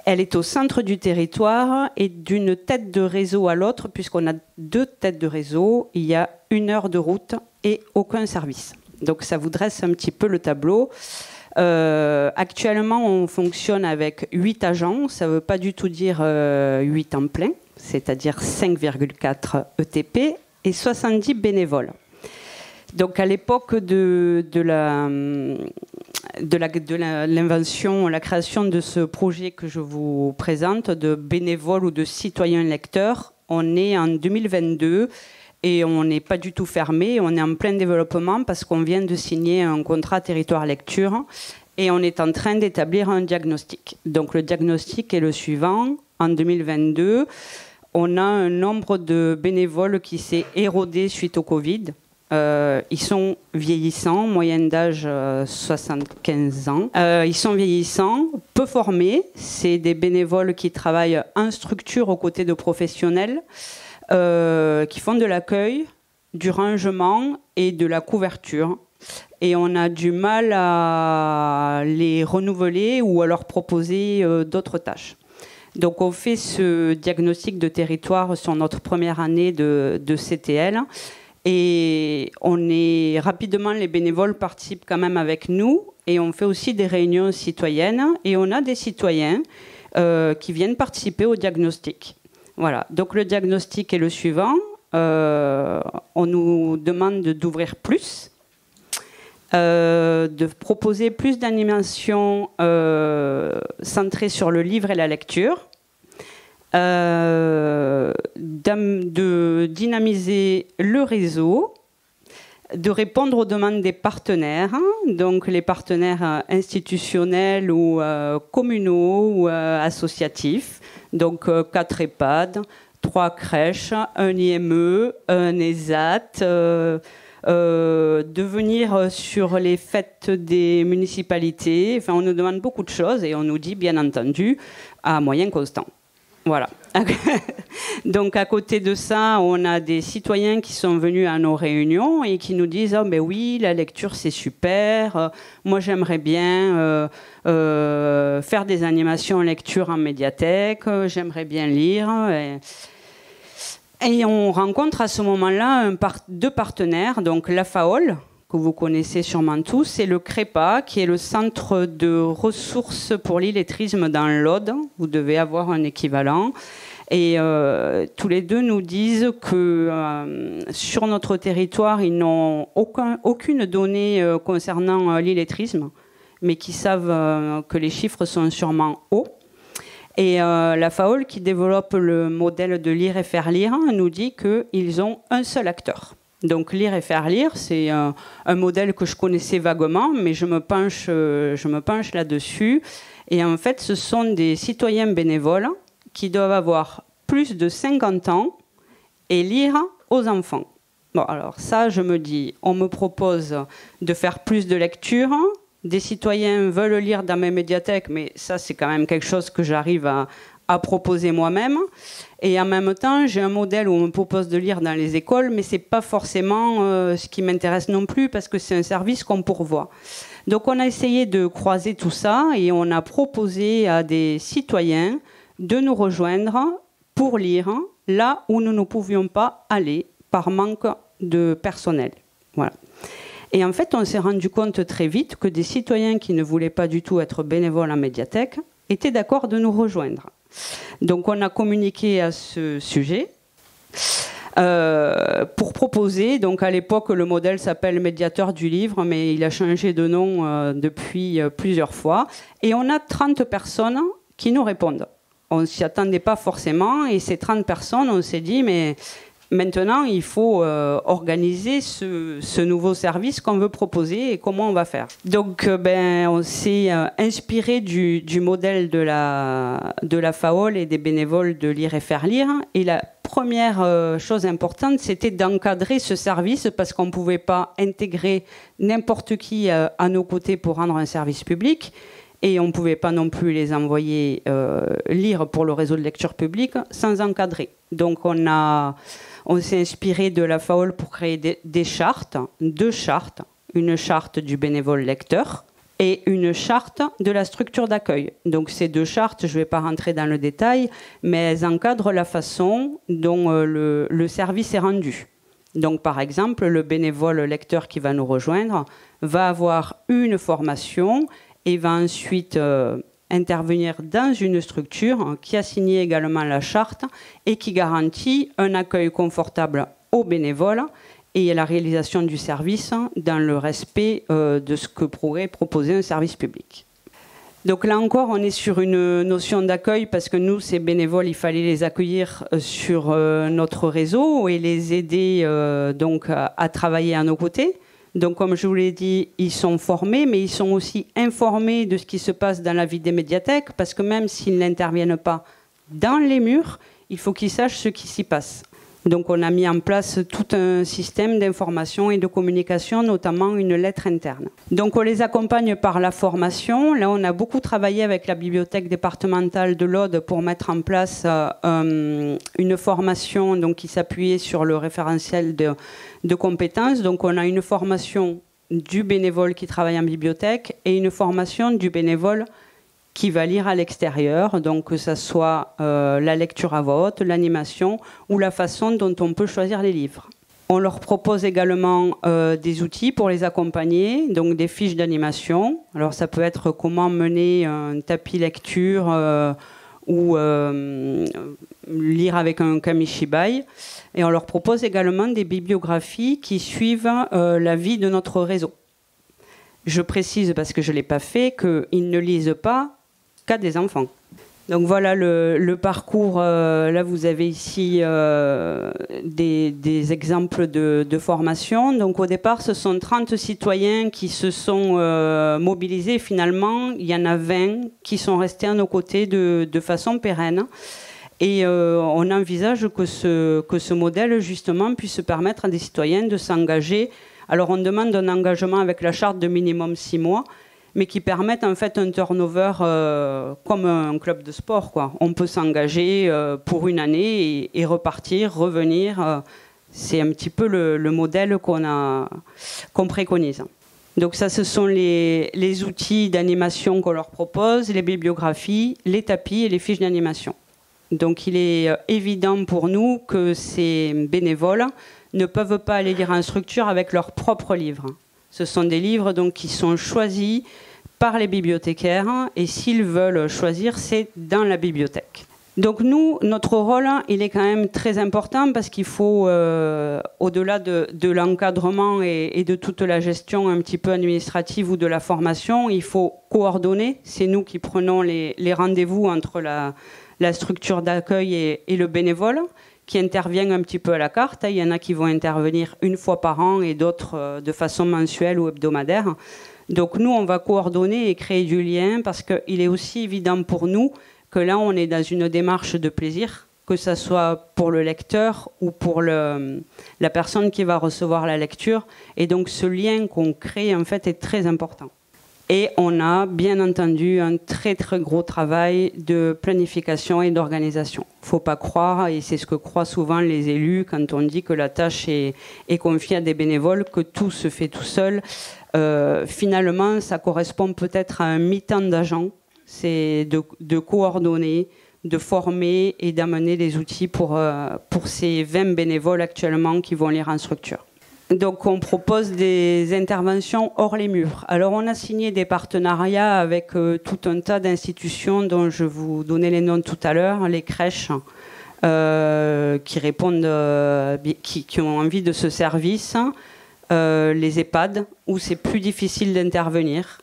Elle est au centre du territoire et d'une tête de réseau à l'autre, puisqu'on a 2 têtes de réseau, il y a 1 heure de route et aucun service. Donc ça vous dresse un petit peu le tableau. Actuellement, on fonctionne avec 8 agents. Ça ne veut pas du tout dire 8 temps plein, c'est-à-dire 5,4 ETP et 70 bénévoles. Donc, à l'époque de l'invention, la création de ce projet que je vous présente, de bénévoles ou de citoyens lecteurs, on est en 2022. Et on n'est pas du tout fermé, on est en plein développement parce qu'on vient de signer un contrat territoire lecture et on est en train d'établir un diagnostic. Donc le diagnostic est le suivant. En 2022, on a un nombre de bénévoles qui s'est érodé suite au Covid. Ils sont vieillissants, moyenne d'âge 75 ans. Ils sont vieillissants, peu formés. C'est des bénévoles qui travaillent en structure aux côtés de professionnels. Qui font de l'accueil, du rangement et de la couverture. Et on a du mal à les renouveler ou à leur proposer d'autres tâches. Donc on fait ce diagnostic de territoire sur notre première année de CTL. Et rapidement, les bénévoles participent quand même avec nous. Et on fait aussi des réunions citoyennes. Et on a des citoyens qui viennent participer au diagnostic. Voilà, donc le diagnostic est le suivant. On nous demande d'ouvrir plus, de proposer plus d'animations centrées sur le livre et la lecture, de dynamiser le réseau, de répondre aux demandes des partenaires, donc les partenaires institutionnels ou communaux ou associatifs, donc 4 EHPAD, 3 crèches, un IME, un ESAT, de venir sur les fêtes des municipalités. Enfin, on nous demande beaucoup de choses et on nous dit, bien entendu, à moyen constant. Voilà. Donc à côté de ça, on a des citoyens qui sont venus à nos réunions et qui nous disent « Oh ben oui, la lecture c'est super, moi j'aimerais bien faire des animations en lecture en médiathèque, j'aimerais bien lire ». Et on rencontre à ce moment-là 2 partenaires, donc la FAOL, que que vous connaissez sûrement tous, c'est le CREPA, qui est le centre de ressources pour l'illettrisme dans l'Aude. Vous devez avoir un équivalent. Et tous les deux nous disent que sur notre territoire, ils n'ont aucune donnée concernant l'illettrisme, mais qui savent que les chiffres sont sûrement hauts. Et la FAOL, qui développe le modèle de lire et faire lire, nous dit qu'ils ont un seul acteur. Donc lire et faire lire, c'est un modèle que je connaissais vaguement, mais je me penche là-dessus. Et en fait, ce sont des citoyens bénévoles qui doivent avoir plus de 50 ans et lire aux enfants. Bon, alors ça, je me dis, on me propose de faire plus de lecture. Des citoyens veulent lire dans mes médiathèques, mais ça, c'est quand même quelque chose que j'arrive à proposer moi-même. Et en même temps, j'ai un modèle où on me propose de lire dans les écoles, mais ce n'est pas forcément ce qui m'intéresse non plus, parce que c'est un service qu'on pourvoit. Donc on a essayé de croiser tout ça, et on a proposé à des citoyens de nous rejoindre pour lire là où nous ne pouvions pas aller par manque de personnel. Voilà. Et en fait, on s'est rendu compte très vite que des citoyens qui ne voulaient pas du tout être bénévoles en médiathèque étaient d'accord de nous rejoindre. Donc on a communiqué à ce sujet pour proposer, donc à l'époque le modèle s'appelle médiateur du livre, mais il a changé de nom depuis plusieurs fois, et on a 30 personnes qui nous répondent. On ne s'y attendait pas forcément, et ces 30 personnes, on s'est dit, mais maintenant, il faut organiser ce nouveau service qu'on veut proposer et comment on va faire. Donc, on s'est inspiré du modèle de la FAOL et des bénévoles de lire et faire lire. Et la première chose importante, c'était d'encadrer ce service parce qu'on ne pouvait pas intégrer n'importe qui à nos côtés pour rendre un service public. Et on ne pouvait pas non plus les envoyer lire pour le réseau de lecture publique sans encadrer. Donc, on s'est inspiré de la FAOL pour créer deux chartes, une charte du bénévole lecteur et une charte de la structure d'accueil. Donc ces deux chartes, je ne vais pas rentrer dans le détail, mais elles encadrent la façon dont le service est rendu. Donc par exemple, le bénévole lecteur qui va nous rejoindre va avoir une formation et va ensuite intervenir dans une structure qui a signé également la charte et qui garantit un accueil confortable aux bénévoles et la réalisation du service dans le respect de ce que pourrait proposer un service public. Donc là encore, on est sur une notion d'accueil parce que nous, ces bénévoles, il fallait les accueillir sur notre réseau et les aider donc à travailler à nos côtés. Donc, comme je vous l'ai dit, ils sont formés, mais ils sont aussi informés de ce qui se passe dans la vie des médiathèques, parce que même s'ils n'interviennent pas dans les murs, il faut qu'ils sachent ce qui s'y passe. Donc, on a mis en place tout un système d'information et de communication, notamment une lettre interne. Donc, on les accompagne par la formation. Là, on a beaucoup travaillé avec la bibliothèque départementale de l'Aude pour mettre en place une formation donc, qui s'appuyait sur le référentiel de compétences. Donc, on a une formation du bénévole qui travaille en bibliothèque et une formation du bénévole qui va lire à l'extérieur, donc que ce soit la lecture à voix haute, l'animation ou la façon dont on peut choisir les livres. On leur propose également des outils pour les accompagner, donc des fiches d'animation. Alors ça peut être comment mener un tapis lecture ou lire avec un kamishibai. Et on leur propose également des bibliographies qui suivent la vie de notre réseau. Je précise, parce que je ne l'ai pas fait, qu'ils ne lisent pas qu'à des enfants. Donc voilà le parcours. Là, vous avez ici des exemples de formation. Donc au départ, ce sont 30 citoyens qui se sont mobilisés. Finalement, il y en a 20 qui sont restés à nos côtés de façon pérenne. Et on envisage que ce modèle, justement, puisse permettre à des citoyens de s'engager. Alors on demande un engagement avec la charte de minimum 6 mois, mais qui permettent en fait un turnover comme un club de sport, quoi. On peut s'engager pour une année et repartir, revenir. C'est un petit peu le modèle qu'on préconise. Donc ça, ce sont les outils d'animation qu'on leur propose, les bibliographies, les tapis et les fiches d'animation. Donc il est évident pour nous que ces bénévoles ne peuvent pas aller lire en structure avec leurs propres livres. Ce sont des livres donc, qui sont choisis par les bibliothécaires et s'ils veulent choisir, c'est dans la bibliothèque. Donc nous, notre rôle, il est quand même très important parce qu'il faut, au-delà de l'encadrement et de toute la gestion un petit peu administrative ou de la formation, il faut coordonner. C'est nous qui prenons les rendez-vous entre la structure d'accueil et le bénévole, qui intervient un petit peu à la carte. Il y en a qui vont intervenir une fois par an et d'autres de façon mensuelle ou hebdomadaire. Donc nous, on va coordonner et créer du lien parce qu'il est aussi évident pour nous que là, on est dans une démarche de plaisir, que ce soit pour le lecteur ou pour la personne qui va recevoir la lecture. Et donc, ce lien qu'on crée, en fait, est très important. Et on a, bien entendu, un très, très gros travail de planification et d'organisation. Il ne faut pas croire, et c'est ce que croient souvent les élus quand on dit que la tâche est confiée à des bénévoles, que tout se fait tout seul. Finalement, ça correspond peut-être à un mi-temps d'agent. C'est de coordonner, de former et d'amener des outils pour ces 20 bénévoles actuellement qui vont lire en structure. Donc on propose des interventions hors les murs. Alors on a signé des partenariats avec tout un tas d'institutions dont je vous donnais les noms tout à l'heure, les crèches qui répondent, qui ont envie de ce service, les EHPAD où c'est plus difficile d'intervenir.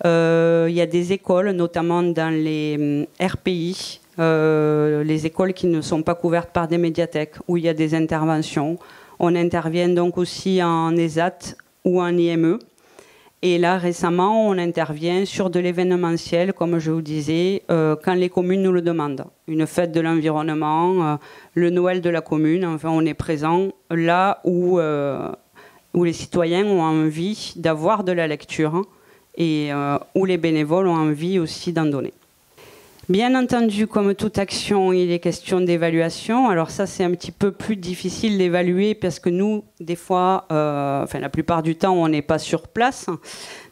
Il y a des écoles, notamment dans les RPI, les écoles qui ne sont pas couvertes par des médiathèques, où il y a des interventions. On intervient donc aussi en ESAT ou en IME. Et là, récemment, on intervient sur de l'événementiel, comme je vous disais, quand les communes nous le demandent. Une fête de l'environnement, le Noël de la commune. Enfin, on est présent là où les citoyens ont envie d'avoir de la lecture et où les bénévoles ont envie aussi d'en donner. Bien entendu, comme toute action, il est question d'évaluation. Alors ça, c'est un petit peu plus difficile d'évaluer parce que nous, des fois, la plupart du temps, on n'est pas sur place.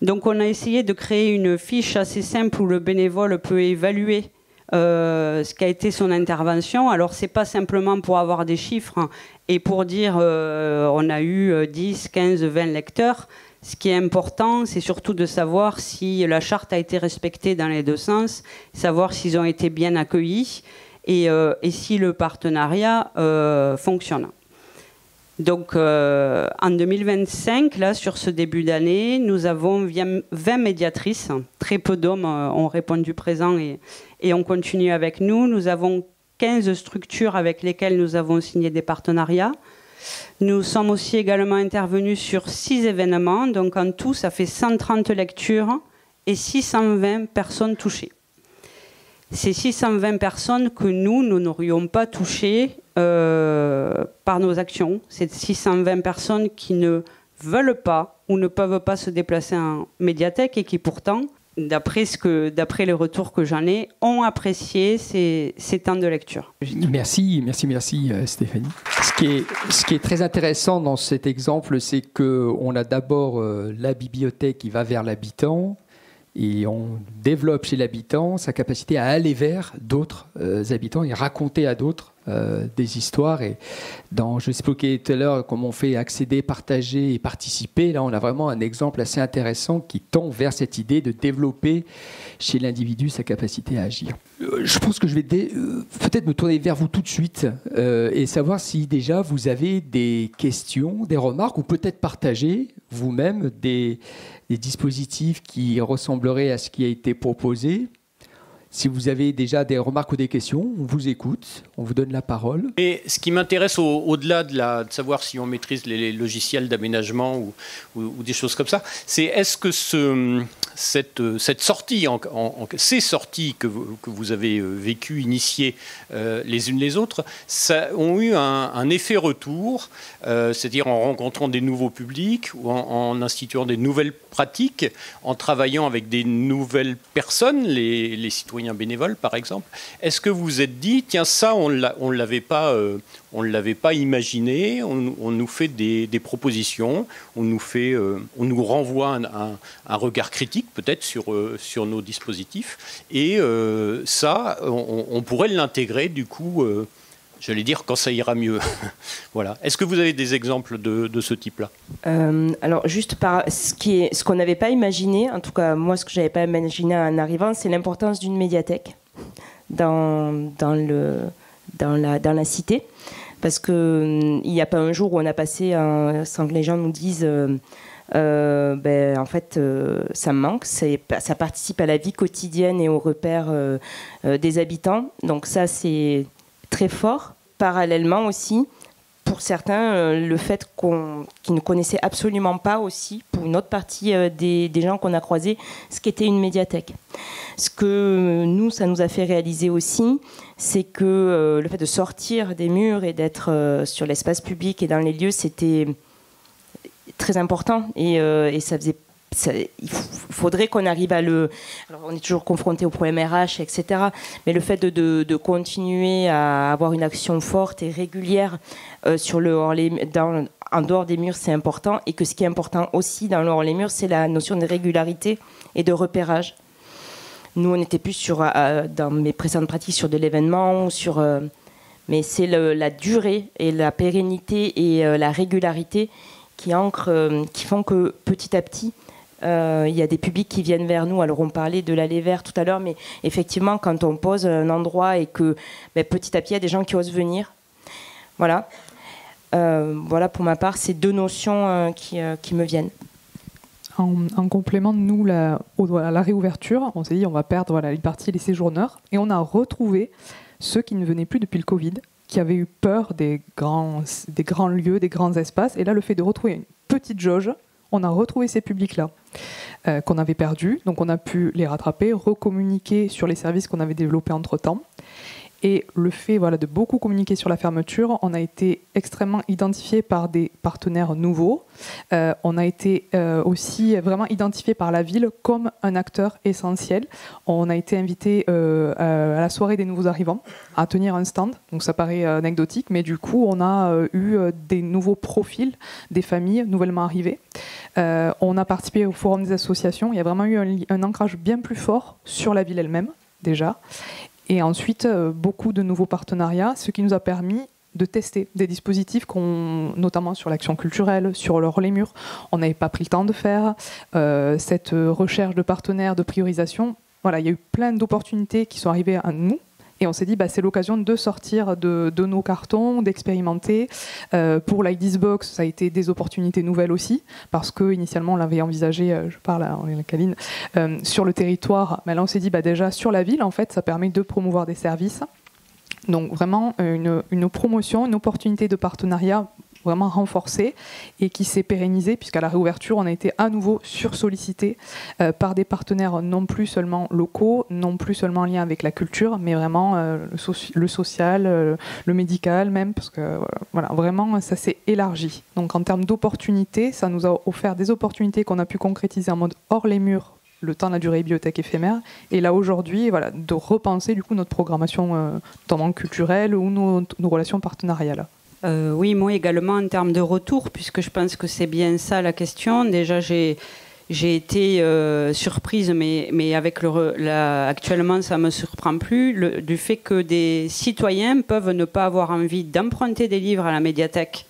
Donc on a essayé de créer une fiche assez simple où le bénévole peut évaluer ce qu'a été son intervention. Alors c'est pas simplement pour avoir des chiffres et pour dire on a eu 10, 15, 20 lecteurs. Ce qui est important, c'est surtout de savoir si la charte a été respectée dans les deux sens, savoir s'ils ont été bien accueillis et si le partenariat fonctionne. Donc en 2025, là, sur ce début d'année, nous avons 20 médiatrices. Très peu d'hommes ont répondu présent et ont continué avec nous. Nous avons 15 structures avec lesquelles nous avons signé des partenariats. Nous sommes aussi également intervenus sur 6 événements, donc en tout, ça fait 130 lectures et 620 personnes touchées. Ces 620 personnes que nous n'aurions pas touchées par nos actions, c'est 620 personnes qui ne veulent pas ou ne peuvent pas se déplacer en médiathèque et qui pourtant, d'après les retours que j'en ai, ont apprécié ces temps de lecture. Merci Stéphanie. Ce qui est très intéressant dans cet exemple, c'est qu'on a d'abord la bibliothèque qui va vers l'habitant et on développe chez l'habitant sa capacité à aller vers d'autres habitants et raconter à d'autres des histoires. Et je expliquais tout à l'heure comment on fait accéder, partager et participer. Là, on a vraiment un exemple assez intéressant qui tend vers cette idée de développer chez l'individu sa capacité à agir. Je pense que je vais peut-être me tourner vers vous tout de suite et savoir si déjà vous avez des questions, des remarques ou peut-être partager vous-même des dispositifs qui ressembleraient à ce qui a été proposé. Si vous avez déjà des remarques ou des questions, on vous écoute, on vous donne la parole. Et ce qui m'intéresse au-delà de savoir si on maîtrise les logiciels d'aménagement ou des choses comme ça, c'est est-ce que cette sortie, ces sorties que vous avez vécues, initiées les unes les autres, ont eu un effet retour, c'est-à-dire en rencontrant des nouveaux publics ou en instituant des nouvelles pratiques, en travaillant avec des nouvelles personnes, les citoyens bénévoles par exemple. Est-ce que vous vous êtes dit, tiens, ça on ne l'avait pas imaginé, on nous fait des propositions, on nous renvoie un regard critique peut-être sur nos dispositifs et ça on pourrait l'intégrer du coup j'allais dire quand ça ira mieux. Voilà. Est-ce que vous avez des exemples de ce type-là? Alors, juste ce qu'on n'avait pas imaginé, en tout cas moi, ce que j'avais pas imaginé en arrivant, c'est l'importance d'une médiathèque dans la cité. Parce qu'il n'y a pas un jour où on a passé sans que les gens nous disent en fait ça me manque, ça participe à la vie quotidienne et aux repères des habitants. Donc ça, c'est très fort. Parallèlement aussi, pour certains, le fait qu'ils ne connaissaient absolument pas aussi, pour une autre partie des gens qu'on a croisés, ce qu'était une médiathèque. Ce que nous, ça nous a fait réaliser aussi, c'est que le fait de sortir des murs et d'être sur l'espace public et dans les lieux, c'était très important. Et ça faisait... il faudrait qu'on arrive à le... Alors, on est toujours confronté au problème RH, etc. Mais le fait de continuer à avoir une action forte et régulière en dehors des murs, c'est important. Et que ce qui est important aussi dans le hors les murs, c'est la notion de régularité et de repérage. Nous, on était plus dans mes précédentes pratiques sur de l'événement, mais c'est la durée et la pérennité et la régularité qui font que petit à petit, il y a des publics qui viennent vers nous. Alors on parlait de l'allée verte tout à l'heure, mais effectivement, quand on pose un endroit et que petit à petit, il y a des gens qui osent venir. Voilà. Voilà pour ma part, ces deux notions qui me viennent. En complément, nous, à la réouverture, on s'est dit on va perdre une partie des séjourneurs et on a retrouvé ceux qui ne venaient plus depuis le Covid, qui avaient eu peur des grands lieux, des grands espaces. Et là, le fait de retrouver une petite jauge, on a retrouvé ces publics-là qu'on avait perdus. Donc on a pu les rattraper, recommuniquer sur les services qu'on avait développés entre-temps. Et le fait de beaucoup communiquer sur la fermeture, on a été extrêmement identifié par des partenaires nouveaux. On a été aussi vraiment identifié par la ville comme un acteur essentiel. On a été invité à la soirée des nouveaux arrivants à tenir un stand. Donc ça paraît anecdotique, mais du coup, on a eu des nouveaux profils des familles nouvellement arrivées. On a participé au forum des associations. Il y a vraiment eu un ancrage bien plus fort sur la ville elle-même, déjà. Et ensuite, beaucoup de nouveaux partenariats, ce qui nous a permis de tester des dispositifs, notamment sur l'action culturelle, sur le relais murs. On n'avait pas pris le temps de faire cette recherche de partenaires, de priorisation. Voilà, il y a eu plein d'opportunités qui sont arrivées à nous. Et on s'est dit, c'est l'occasion de sortir de nos cartons, d'expérimenter. Pour l'ID's Box, ça a été des opportunités nouvelles aussi, parce qu'initialement, on l'avait envisagé, je parle à Caline, sur le territoire. Mais là, on s'est dit, déjà, sur la ville, en fait, ça permet de promouvoir des services. Donc, vraiment, une promotion, une opportunité de partenariat vraiment renforcée et qui s'est pérennisée, puisqu'à la réouverture, on a été à nouveau sursollicité par des partenaires non plus seulement locaux, non plus seulement en lien avec la culture, mais vraiment le social, le médical même, parce que vraiment, ça s'est élargi. Donc en termes d'opportunités, ça nous a offert des opportunités qu'on a pu concrétiser en mode hors les murs, le temps de la durée bibliothèque éphémère, et là aujourd'hui, de repenser du coup notre programmation notamment culturelle ou nos relations partenariales. Oui, moi également en termes de retour, puisque je pense que c'est bien ça la question. Déjà, j'ai été surprise, mais avec actuellement, ça ne me surprend plus, du fait que des citoyens peuvent ne pas avoir envie d'emprunter des livres à la médiathèque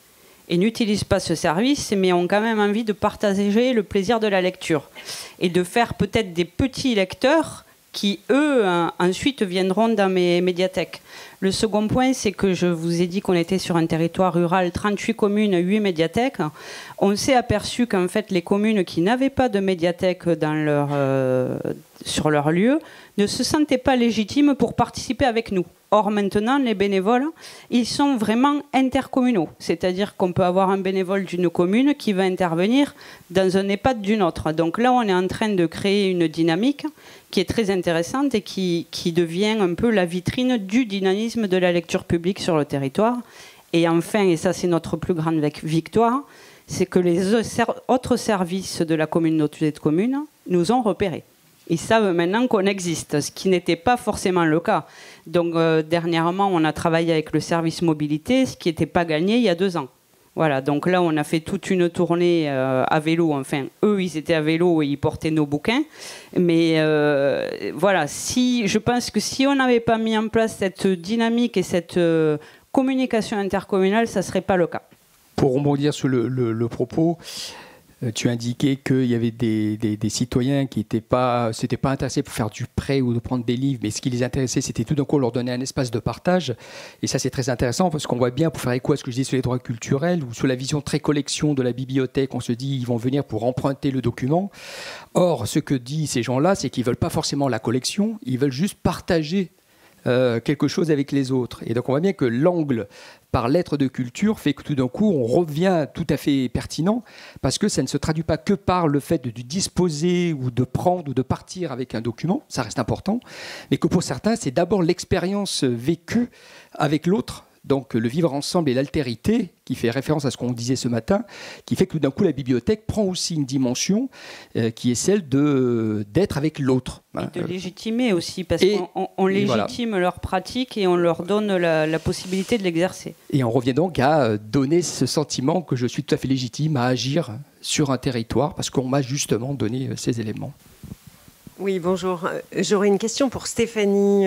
et n'utilisent pas ce service, mais ont quand même envie de partager le plaisir de la lecture et de faire peut-être des petits lecteurs qui, eux, ensuite viendront dans mes médiathèques. Le second point, c'est que je vous ai dit qu'on était sur un territoire rural, 38 communes, 8 médiathèques. On s'est aperçu qu'en fait, les communes qui n'avaient pas de médiathèque sur leur lieu ne se sentaient pas légitimes pour participer avec nous. Or, maintenant, les bénévoles, ils sont vraiment intercommunaux. C'est-à-dire qu'on peut avoir un bénévole d'une commune qui va intervenir dans un EHPAD d'une autre. Donc là, on est en train de créer une dynamique qui est très intéressante et qui devient un peu la vitrine du dynamisme de la lecture publique sur le territoire. Et enfin, et ça c'est notre plus grande victoire, c'est que les autres services de la communauté de communes nous ont repérés. Ils savent maintenant qu'on existe, ce qui n'était pas forcément le cas. Donc dernièrement, on a travaillé avec le service mobilité, ce qui n'était pas gagné il y a 2 ans. Voilà, donc là, on a fait toute une tournée à vélo. Enfin, eux, ils étaient à vélo et ils portaient nos bouquins. Mais voilà, je pense que si on n'avait pas mis en place cette dynamique et cette communication intercommunale, ça ne serait pas le cas. Pour rebondir sur le propos, tu indiquais qu'il y avait des citoyens qui s'étaient pas intéressés pour faire du prêt ou de prendre des livres, mais ce qui les intéressait, c'était tout d'un coup leur donner un espace de partage. Et ça, c'est très intéressant parce qu'on voit bien, pour faire écho à ce que je disais sur les droits culturels ou sur la vision très collection de la bibliothèque, on se dit ils vont venir pour emprunter le document. Or, ce que disent ces gens-là, c'est qu'ils ne veulent pas forcément la collection, ils veulent juste partager quelque chose avec les autres. Et donc on voit bien que l'angle par lettre de culture fait que tout d'un coup on revient tout à fait pertinent parce que ça ne se traduit pas que par le fait de disposer ou de prendre ou de partir avec un document, ça reste important, mais que pour certains c'est d'abord l'expérience vécue avec l'autre. Donc le vivre ensemble et l'altérité, qui fait référence à ce qu'on disait ce matin, qui fait que tout d'un coup la bibliothèque prend aussi une dimension qui est celle d'être avec l'autre. Et de légitimer aussi, parce qu'on légitime voilà. Leur pratique et on leur donne la possibilité de l'exercer. Et on revient donc à donner ce sentiment que je suis tout à fait légitime à agir sur un territoire, parce qu'on m'a justement donné ces éléments. Oui, bonjour. J'aurais une question pour Stéphanie.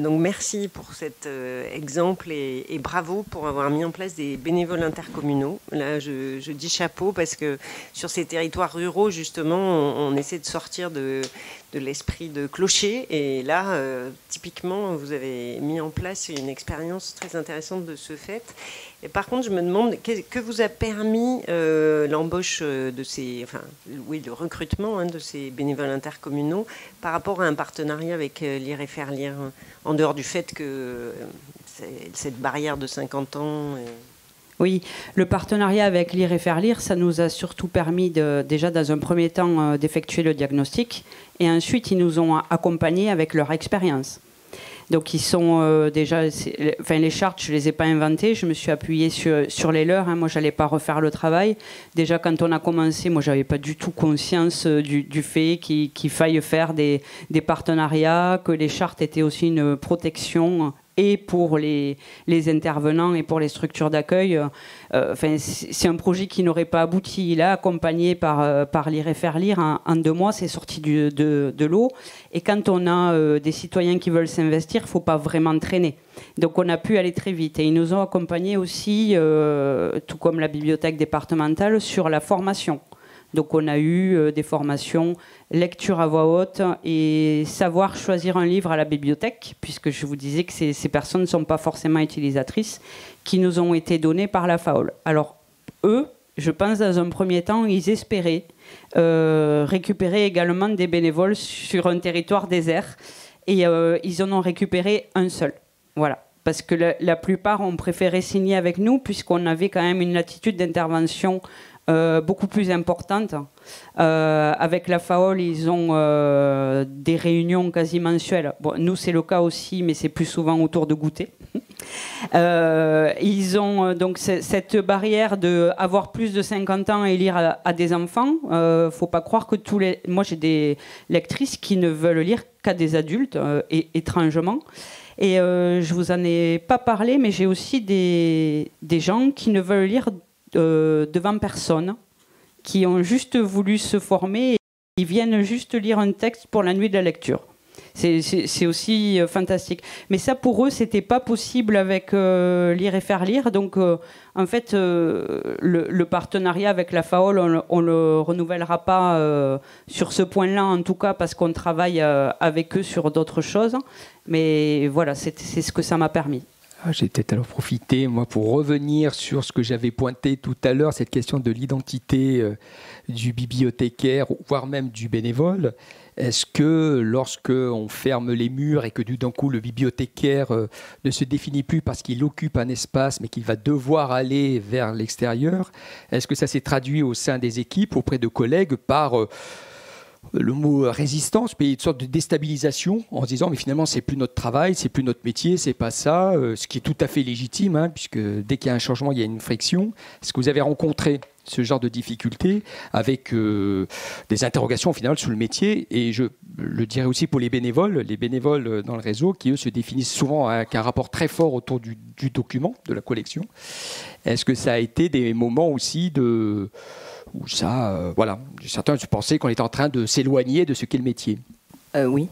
Donc merci pour cet exemple et bravo pour avoir mis en place des bénévoles intercommunaux. Là, je dis chapeau parce que sur ces territoires ruraux, justement, on essaie de sortir de l'esprit de clocher. Et là, typiquement, vous avez mis en place une expérience très intéressante de ce fait. Et par contre, je me demande, que vous a permis l'embauche de ces, le recrutement de ces bénévoles intercommunaux par rapport à un partenariat avec Lire et Faire Lire, en dehors du fait que cette barrière de 50 ans... Oui, le partenariat avec Lire et Faire Lire, ça nous a surtout permis déjà dans un premier temps d'effectuer le diagnostic et ensuite ils nous ont accompagnés avec leur expérience. Donc ils sont déjà, les chartes, je ne les ai pas inventées, je me suis appuyée sur les leurs, moi je n'allais pas refaire le travail. Déjà quand on a commencé, moi je n'avais pas du tout conscience du fait qu'il faille faire des partenariats, que les chartes étaient aussi une protection et pour les intervenants et pour les structures d'accueil. C'est un projet qui n'aurait pas abouti. Il a accompagné par Lire et Faire Lire. En 2 mois, c'est sorti de l'eau. Et quand on a des citoyens qui veulent s'investir, il ne faut pas vraiment traîner. Donc on a pu aller très vite. Et ils nous ont accompagnés aussi, tout comme la bibliothèque départementale, sur la formation. Donc on a eu des formations lecture à voix haute et savoir choisir un livre à la bibliothèque, puisque je vous disais que ces personnes ne sont pas forcément utilisatrices, qui nous ont été données par la FAOL. Alors eux, je pense dans un premier temps, ils espéraient récupérer également des bénévoles sur un territoire désert et ils en ont récupéré un seul. Voilà. Parce que la plupart ont préféré signer avec nous puisqu'on avait quand même une latitude d'intervention beaucoup plus importante. Avec la FAOL, ils ont des réunions quasi mensuelles. Bon, nous, c'est le cas aussi, mais c'est plus souvent autour de goûter. Ils ont donc cette barrière d'avoir plus de 50 ans et lire à des enfants. Faut pas croire que moi, j'ai des lectrices qui ne veulent lire qu'à des adultes, et étrangement. Et je vous en ai pas parlé, mais j'ai aussi des gens qui ne veulent lire devant personne, qui ont juste voulu se former et qui viennent juste lire un texte pour la nuit de la lecture. C'est aussi fantastique. Mais ça, pour eux, c'était pas possible avec Lire et Faire Lire. Donc, en fait, le partenariat avec la FAOL, on le renouvellera pas sur ce point-là, en tout cas, parce qu'on travaille avec eux sur d'autres choses. Mais voilà, c'est ce que ça m'a permis. J'ai peut-être alors profité, moi, pour revenir sur ce que j'avais pointé tout à l'heure, cette question de l'identité du bibliothécaire, voire même du bénévole. Est-ce que lorsque on ferme les murs et que d'un coup le bibliothécaire ne se définit plus parce qu'il occupe un espace, mais qu'il va devoir aller vers l'extérieur, est-ce que ça s'est traduit au sein des équipes, auprès de collègues, par... le mot résistance, mais une sorte de déstabilisation en se disant mais finalement c'est plus notre travail, c'est plus notre métier, c'est pas ça, ce qui est tout à fait légitime, puisque dès qu'il y a un changement, il y a une friction. Est-ce que vous avez rencontré ce genre de difficultés avec des interrogations finalement sur le métier? Et je le dirais aussi pour les bénévoles dans le réseau qui eux se définissent souvent avec un rapport très fort autour du document, de la collection. Est-ce que ça a été des moments aussi où ça, voilà, certains pensaient qu'on était en train de s'éloigner de ce qu'est le métier? Oui.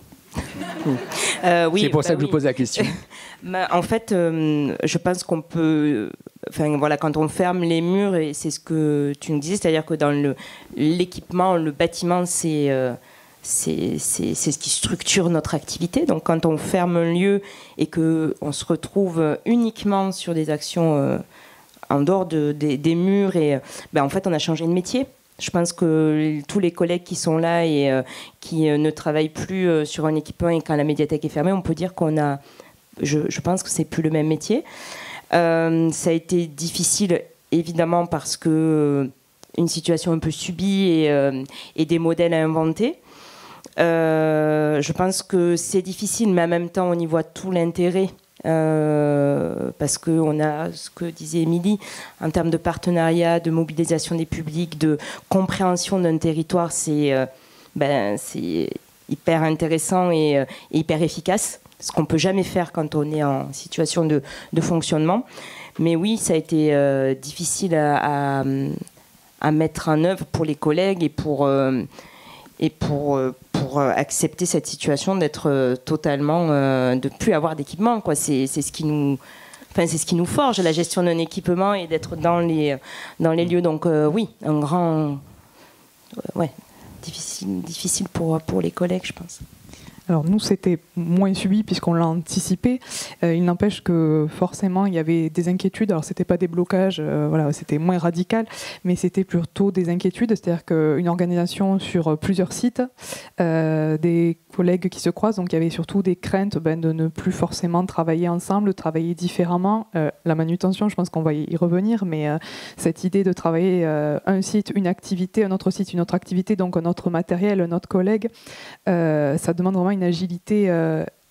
Oui, c'est pour ça que je pose la question. En fait, je pense qu'on peut... Enfin, voilà, quand on ferme les murs, et c'est ce que tu nous disais, c'est-à-dire que dans l'équipement, le bâtiment, c'est ce qui structure notre activité. Donc, quand on ferme un lieu et qu'on se retrouve uniquement sur des actions en dehors des murs, et en fait, on a changé de métier. Je pense que tous les collègues qui sont là et qui ne travaillent plus sur un équipement et quand la médiathèque est fermée, on peut dire qu'on a... Je pense que c'est plus le même métier. Ça a été difficile, évidemment, parce que une situation un peu subie et des modèles à inventer. Je pense que c'est difficile, mais en même temps, on y voit tout l'intérêt. Parce qu'on a ce que disait Émilie en termes de partenariat, de mobilisation des publics, de compréhension d'un territoire, c'est hyper intéressant et hyper efficace, ce qu'on ne peut jamais faire quand on est en situation de fonctionnement. Mais oui, ça a été difficile à mettre en œuvre pour les collègues et pour accepter cette situation d'être totalement de ne plus avoir d'équipement, quoi. C'est ce qui nous forge, la gestion d'un équipement et d'être dans les lieux. Donc oui, un grand difficile pour les collègues, je pense. Alors nous, c'était moins subi puisqu'on l'a anticipé. Il n'empêche que forcément, il y avait des inquiétudes. Alors, c'était pas des blocages, voilà, c'était moins radical, mais c'était plutôt des inquiétudes. C'est-à-dire qu'une organisation sur plusieurs sites, des collègues qui se croisent, donc il y avait surtout des craintes de ne plus forcément travailler ensemble, de travailler différemment. La manutention, je pense qu'on va y revenir, mais cette idée de travailler un site, une activité, un autre site, une autre activité, donc un autre matériel, un autre collègue, ça demande vraiment une agilité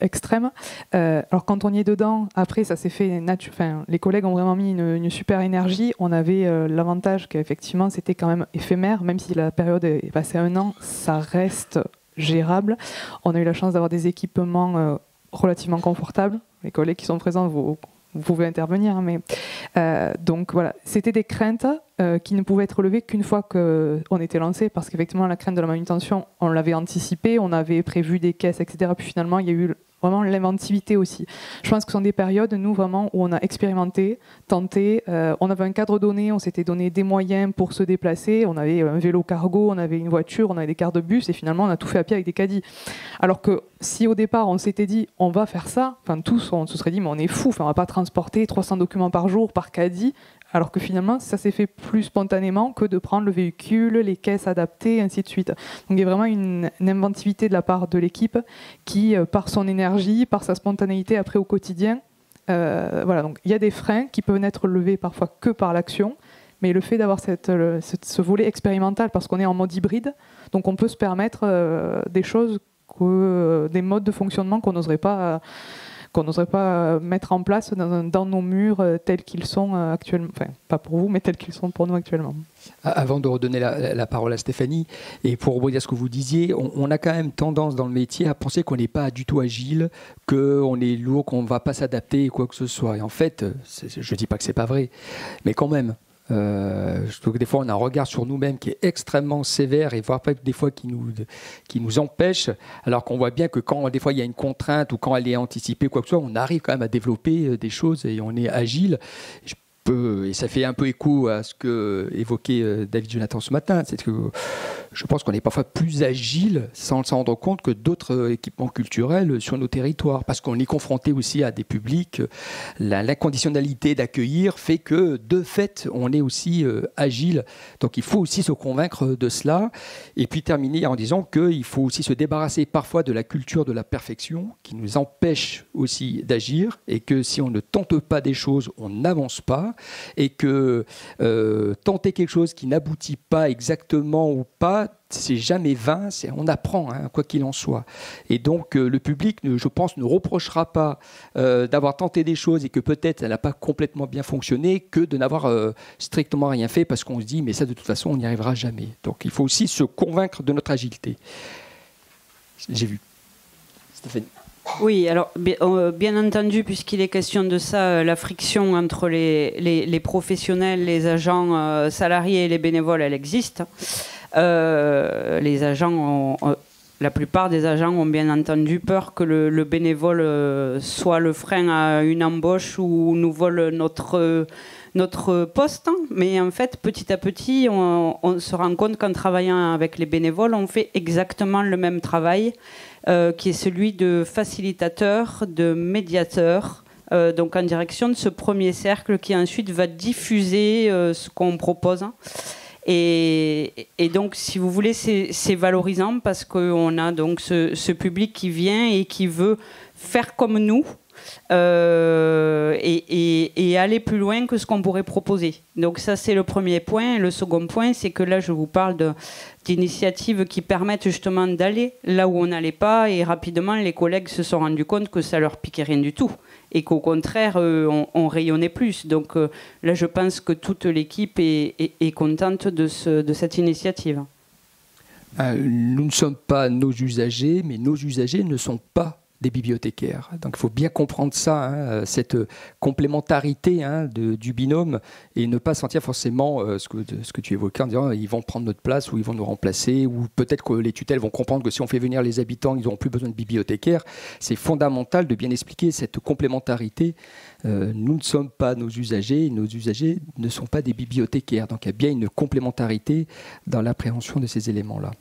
extrême. Alors quand on y est dedans, après ça s'est fait les collègues ont vraiment mis une super énergie. On avait l'avantage qu'effectivement c'était quand même éphémère, même si la période est passée 1 an, ça reste gérable. On a eu la chance d'avoir des équipements relativement confortables. Les collègues qui sont présents, vous pouvez intervenir, mais donc voilà, c'était des craintes qui ne pouvaient être levées qu'une fois qu'on était lancé, parce qu'effectivement la crainte de la manutention, on l'avait anticipé, on avait prévu des caisses, etc. Puis finalement, il y a eu vraiment l'inventivité aussi. Je pense que ce sont des périodes, nous, vraiment, où on a expérimenté, tenté, on avait un cadre donné, on s'était donné des moyens pour se déplacer, on avait un vélo cargo, on avait une voiture, on avait des cartes de bus, et finalement, on a tout fait à pied avec des caddies. Alors que si au départ, on s'était dit, on va faire ça, enfin tous, on se serait dit, mais on est fou, on ne va pas transporter 300 documents par jour, par caddie, alors que finalement, ça s'est fait plus spontanément que de prendre le véhicule, les caisses adaptées, ainsi de suite. Donc il y a vraiment une inventivité de la part de l'équipe qui, par son énergie, par sa spontanéité après au quotidien, voilà. Donc il y a des freins qui peuvent n'être levés parfois que par l'action, mais le fait d'avoir ce volet expérimental, parce qu'on est en mode hybride, donc on peut se permettre des choses, des modes de fonctionnement qu'on n'oserait pas mettre en place dans nos murs tels qu'ils sont actuellement. Enfin, pas pour vous, mais tels qu'ils sont pour nous actuellement. Avant de redonner la parole à Stéphanie, et pour rebondir à ce que vous disiez, on a quand même tendance dans le métier à penser qu'on n'est pas du tout agile, qu'on est lourd, qu'on ne va pas s'adapter, quoi que ce soit. Et en fait, je ne dis pas que ce n'est pas vrai, mais quand même. Je trouve que des fois on a un regard sur nous-mêmes qui est extrêmement sévère et voire des fois qui nous empêche, alors qu'on voit bien que quand des fois il y a une contrainte ou quand elle est anticipée, quoi que ce soit, on arrive quand même à développer des choses et on est agile. Et ça fait un peu écho à ce que évoquait David Jonathan ce matin, c'est que je pense qu'on est parfois plus agile sans s'en rendre compte que d'autres équipements culturels sur nos territoires, parce qu'on est confronté aussi à des publics. L'inconditionnalité d'accueillir fait que, de fait, on est aussi agile. Donc il faut aussi se convaincre de cela. Et puis terminer en disant qu'il faut aussi se débarrasser parfois de la culture de la perfection qui nous empêche aussi d'agir, et que si on ne tente pas des choses, on n'avance pas, et que tenter quelque chose qui n'aboutit pas exactement ou pas, c'est jamais vain, on apprend, quoi qu'il en soit. Et donc le public, je pense, ne reprochera pas d'avoir tenté des choses et que peut-être elle n'a pas complètement bien fonctionné, que de n'avoir strictement rien fait, parce qu'on se dit mais ça de toute façon on n'y arrivera jamais. Donc il faut aussi se convaincre de notre agilité. J'ai vu. Stéphanie. Oui, alors bien entendu, puisqu'il est question de ça, la friction entre les professionnels, les agents salariés et les bénévoles, elle existe. Les agents la plupart des agents ont bien entendu peur que le bénévole soit le frein à une embauche ou nous vole notre poste. Mais en fait, petit à petit, on se rend compte qu'en travaillant avec les bénévoles, on fait exactement le même travail, qui est celui de facilitateur, de médiateur, donc en direction de ce premier cercle qui ensuite va diffuser ce qu'on propose. Et donc, si vous voulez, c'est valorisant parce qu'on a donc ce public qui vient et qui veut faire comme nous et aller plus loin que ce qu'on pourrait proposer. Donc ça, c'est le premier point. Et le second point, c'est que là, je vous parle d'initiatives qui permettent justement d'aller là où on n'allait pas. Et rapidement, les collègues se sont rendus compte que ça leur piquait rien du tout. Et qu'au contraire, on rayonnait plus. Donc là, je pense que toute l'équipe est contente de cette initiative. Nous ne sommes pas nos usagers, mais nos usagers ne sont pas des bibliothécaires. Donc il faut bien comprendre ça, cette complémentarité du binôme, et ne pas sentir forcément ce que tu évoquais en disant ils vont prendre notre place ou ils vont nous remplacer, ou peut-être que les tutelles vont comprendre que si on fait venir les habitants, ils n'auront plus besoin de bibliothécaires. C'est fondamental de bien expliquer cette complémentarité. Nous ne sommes pas nos usagers, et nos usagers ne sont pas des bibliothécaires. Donc il y a bien une complémentarité dans l'appréhension de ces éléments-là.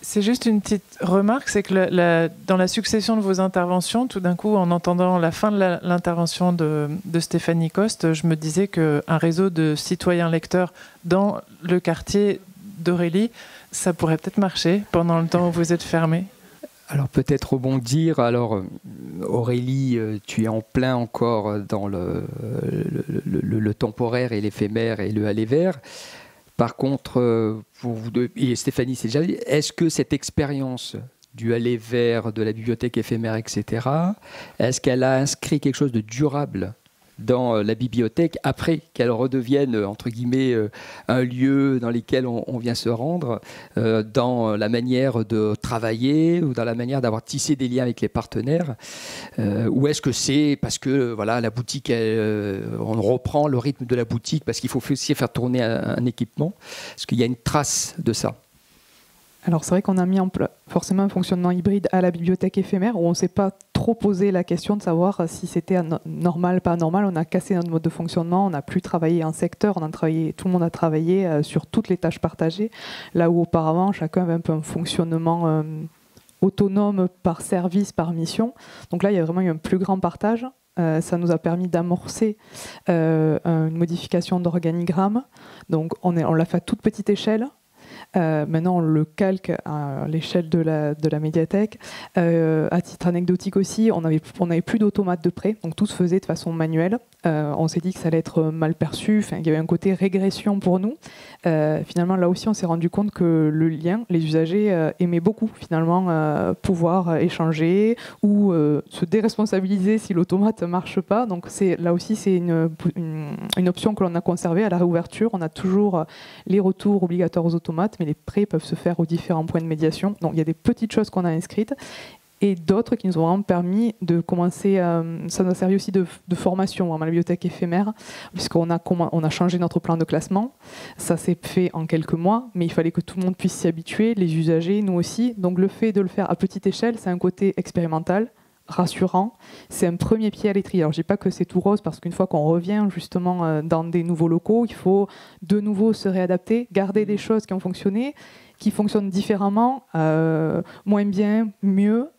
C'est juste une petite remarque, c'est que dans la succession de vos interventions, tout d'un coup, en entendant la fin de l'intervention de Stéphanie Coste, je me disais qu'un réseau de citoyens lecteurs dans le quartier d'Aurélie, ça pourrait peut-être marcher pendant le temps où vous êtes fermés. Alors peut-être rebondir. Alors Aurélie, tu es en plein encore dans le temporaire et l'éphémère et le aller vers. Par contre, pour vous deux, et Stéphanie, c'est déjà dit, est-ce que cette expérience du aller vers, de la bibliothèque éphémère, etc., est-ce qu'elle a inscrit quelque chose de durable dans la bibliothèque après qu'elle redevienne, entre guillemets, un lieu dans lequel on vient se rendre, dans la manière de travailler ou dans la manière d'avoir tissé des liens avec les partenaires, ou est-ce que c'est parce que voilà, la boutique, on reprend le rythme de la boutique parce qu'il faut aussi faire tourner un équipement? Est-ce qu'il y a une trace de ça? Alors c'est vrai qu'on a mis en place forcément un fonctionnement hybride à la bibliothèque éphémère où on ne s'est pas trop posé la question de savoir si c'était normal, pas normal. On a cassé notre mode de fonctionnement, on n'a plus travaillé en secteur, tout le monde a travaillé sur toutes les tâches partagées, là où auparavant chacun avait un peu un fonctionnement autonome par service, par mission. Donc là il y a vraiment eu un plus grand partage. Ça nous a permis d'amorcer une modification d'organigramme. Donc on l'a fait à toute petite échelle. Maintenant, on le calque à l'échelle de la médiathèque. À titre anecdotique aussi, on n'avait plus d'automates de prêt, donc tout se faisait de façon manuelle. On s'est dit que ça allait être mal perçu, il y avait un côté régression pour nous. Finalement, là aussi, on s'est rendu compte que le lien, les usagers aimaient beaucoup, finalement, pouvoir échanger ou se déresponsabiliser si l'automate ne marche pas. Donc là aussi, c'est une option que l'on a conservée à la réouverture. On a toujours les retours obligatoires aux automates, mais les prêts peuvent se faire aux différents points de médiation. Donc il y a des petites choses qu'on a inscrites et d'autres qui nous ont vraiment permis de commencer. Ça nous a servi aussi de formation à la bibliothèque éphémère, puisqu'on a changé notre plan de classement. Ça s'est fait en quelques mois, mais il fallait que tout le monde puisse s'y habituer, les usagers, nous aussi. Donc le fait de le faire à petite échelle, c'est un côté expérimental, rassurant. C'est un premier pied à l'étrier. Alors je dis pas que c'est tout rose, parce qu'une fois qu'on revient justement dans des nouveaux locaux, il faut de nouveau se réadapter, garder des choses qui ont fonctionné, qui fonctionnent différemment, moins bien, mieux.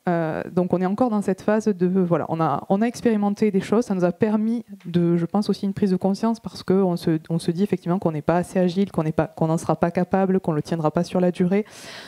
Donc on est encore dans cette phase de voilà, on a expérimenté des choses. Ça nous a permis je pense aussi une prise de conscience, parce qu'on se dit effectivement qu'on n'est pas assez agile, qu'on n'en sera pas capable, qu'on le tiendra pas sur la durée.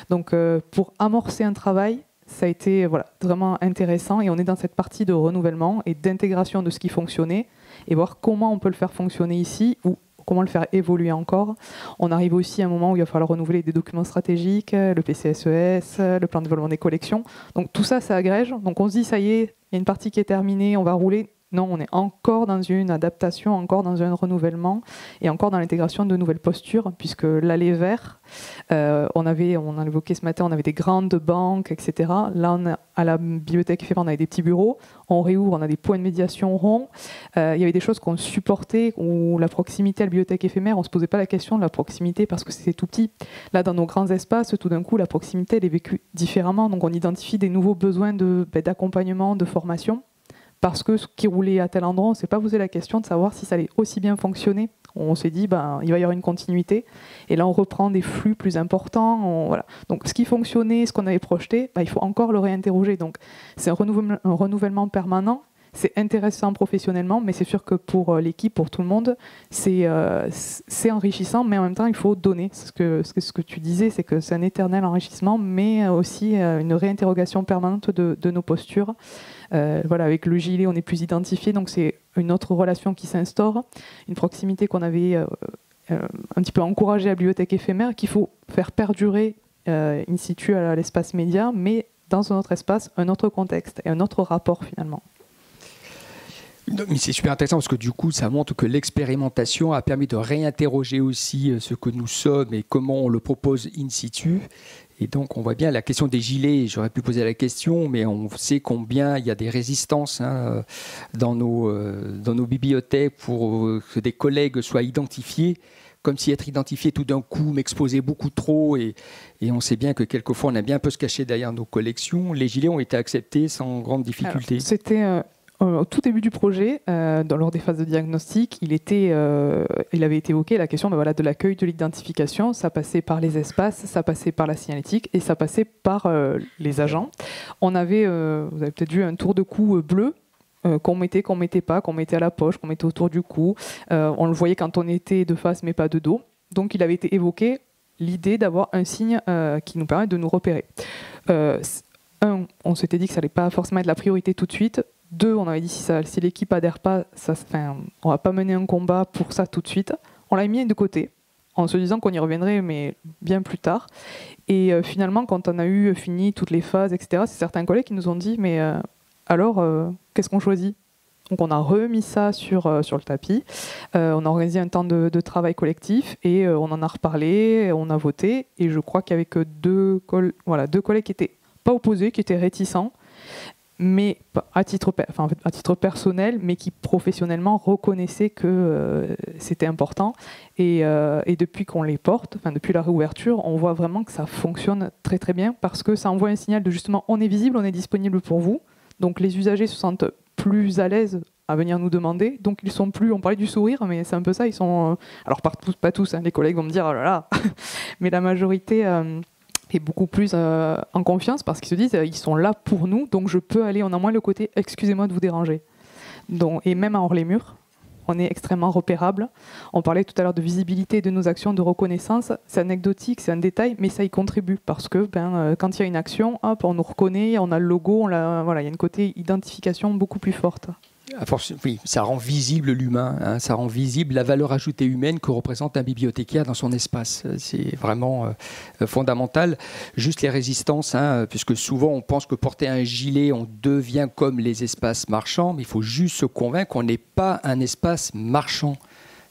Donc pour amorcer un travail, ça a été vraiment intéressant, et on est dans cette partie de renouvellement et d'intégration de ce qui fonctionnait et voir comment on peut le faire fonctionner ici ou comment le faire évoluer encore. On arrive aussi à un moment où il va falloir renouveler des documents stratégiques, le PCSES, le plan de développement des collections. Donc tout ça, ça agrège. Donc on se dit, ça y est, il y a une partie qui est terminée, on va rouler. Non, on est encore dans une adaptation, encore dans un renouvellement et encore dans l'intégration de nouvelles postures, puisque l'allée vert, on a évoqué ce matin, on avait des grandes banques, etc. Là, à la bibliothèque éphémère, on avait des petits bureaux. On réouvre, on a des points de médiation ronds. Il y avait des choses qu'on supportait, où la proximité à la bibliothèque éphémère, on ne se posait pas la question de la proximité parce que c'était tout petit. Là, dans nos grands espaces, tout d'un coup, la proximité, elle est vécue différemment. Donc, on identifie des nouveaux besoins d'accompagnement, de formation. Parce que ce qui roulait à tel endroit, on ne s'est pas posé la question de savoir si ça allait aussi bien fonctionner. On s'est dit, il va y avoir une continuité. Et là, on reprend des flux plus importants. Voilà. Donc, ce qui fonctionnait, ce qu'on avait projeté, il faut encore le réinterroger. Donc, c'est un renouvellement permanent. C'est intéressant professionnellement, mais c'est sûr que pour l'équipe, pour tout le monde, c'est enrichissant, mais en même temps, il faut donner. Ce que tu disais, c'est que c'est un éternel enrichissement, mais aussi une réinterrogation permanente de nos postures. Avec le gilet, on est plus identifié, donc c'est une autre relation qui s'instaure, une proximité qu'on avait un petit peu encouragée à la bibliothèque éphémère, qu'il faut faire perdurer in situ à l'espace média, mais dans un autre espace, un autre contexte et un autre rapport finalement. Mais c'est super intéressant parce que du coup, ça montre que l'expérimentation a permis de réinterroger aussi ce que nous sommes et comment on le propose in situ. Et donc, on voit bien la question des gilets. J'aurais pu poser la question, mais on sait combien il y a des résistances dans nos bibliothèques pour que des collègues soient identifiés, comme si être identifié tout d'un coup m'exposait beaucoup trop. Et on sait bien que quelquefois, on a bien un peu se cacher derrière nos collections. Les gilets ont été acceptés sans grande difficulté. Alors, c'était... au tout début du projet, lors des phases de diagnostic, il avait été évoqué la question de l'accueil, de l'identification. Ça passait par les espaces, ça passait par la signalétique et ça passait par les agents. On avait, vous avez peut-être vu, un tour de cou bleu qu'on mettait pas, qu'on mettait à la poche, qu'on mettait autour du cou. On le voyait quand on était de face mais pas de dos. Donc il avait été évoqué l'idée d'avoir un signe qui nous permet de nous repérer. On s'était dit que ça n'allait pas forcément être la priorité tout de suite. 2, on avait dit si l'équipe adhère pas, on va pas mener un combat pour ça tout de suite. On l'a mis de côté, en se disant qu'on y reviendrait, mais bien plus tard. Et finalement, quand on a eu fini toutes les phases, etc., c'est certains collègues qui nous ont dit, mais alors, qu'est-ce qu'on choisit ? Donc on a remis ça sur le tapis. On a organisé un temps de travail collectif et on en a reparlé, on a voté. Et je crois qu'il y avait que deux collègues qui étaient pas opposés, qui étaient réticents, mais à titre personnel, mais qui professionnellement reconnaissaient que c'était important. Et depuis qu'on les porte, depuis la réouverture, on voit vraiment que ça fonctionne très très bien parce que ça envoie un signal de justement on est visible, on est disponible pour vous. Donc les usagers se sentent plus à l'aise à venir nous demander. Donc ils sont plus, on parlait du sourire, mais c'est un peu ça, ils sont... alors pas tous, les collègues vont me dire oh là là, mais la majorité... est beaucoup plus en confiance parce qu'ils se disent ils sont là pour nous, donc je peux aller, on a moins le côté excusez-moi de vous déranger. Donc, et même hors les murs, on est extrêmement repérable. On parlait tout à l'heure de visibilité de nos actions, de reconnaissance. C'est anecdotique, c'est un détail, mais ça y contribue parce que quand il y a une action, hop, on nous reconnaît, on a le logo, il y a une côté identification beaucoup plus forte. Oui, ça rend visible l'humain, ça rend visible la valeur ajoutée humaine que représente un bibliothécaire dans son espace. C'est vraiment fondamental. Juste les résistances, puisque souvent on pense que porter un gilet, on devient comme les espaces marchands, mais il faut juste se convaincre qu'on n'est pas un espace marchand.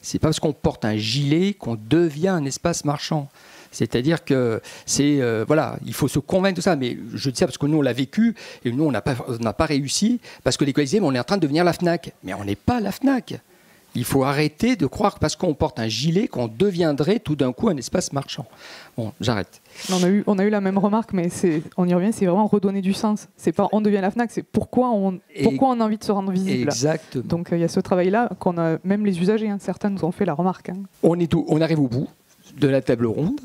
C'est pas parce qu'on porte un gilet qu'on devient un espace marchand. C'est-à-dire que il faut se convaincre de ça. Mais je dis ça parce que nous, on l'a vécu et nous, on n'a pas réussi parce que les collègues disaient, on est en train de devenir la FNAC. Mais on n'est pas la FNAC. Il faut arrêter de croire que parce qu'on porte un gilet qu'on deviendrait tout d'un coup un espace marchand. Bon, j'arrête. On a eu la même remarque, mais on y revient, c'est vraiment redonner du sens. C'est pas on devient la FNAC, c'est pourquoi on a envie de se rendre visible. Exactement. Donc il y a ce travail-là qu'on a, même les usagers, certains nous ont fait la remarque. On arrive au bout de la table ronde.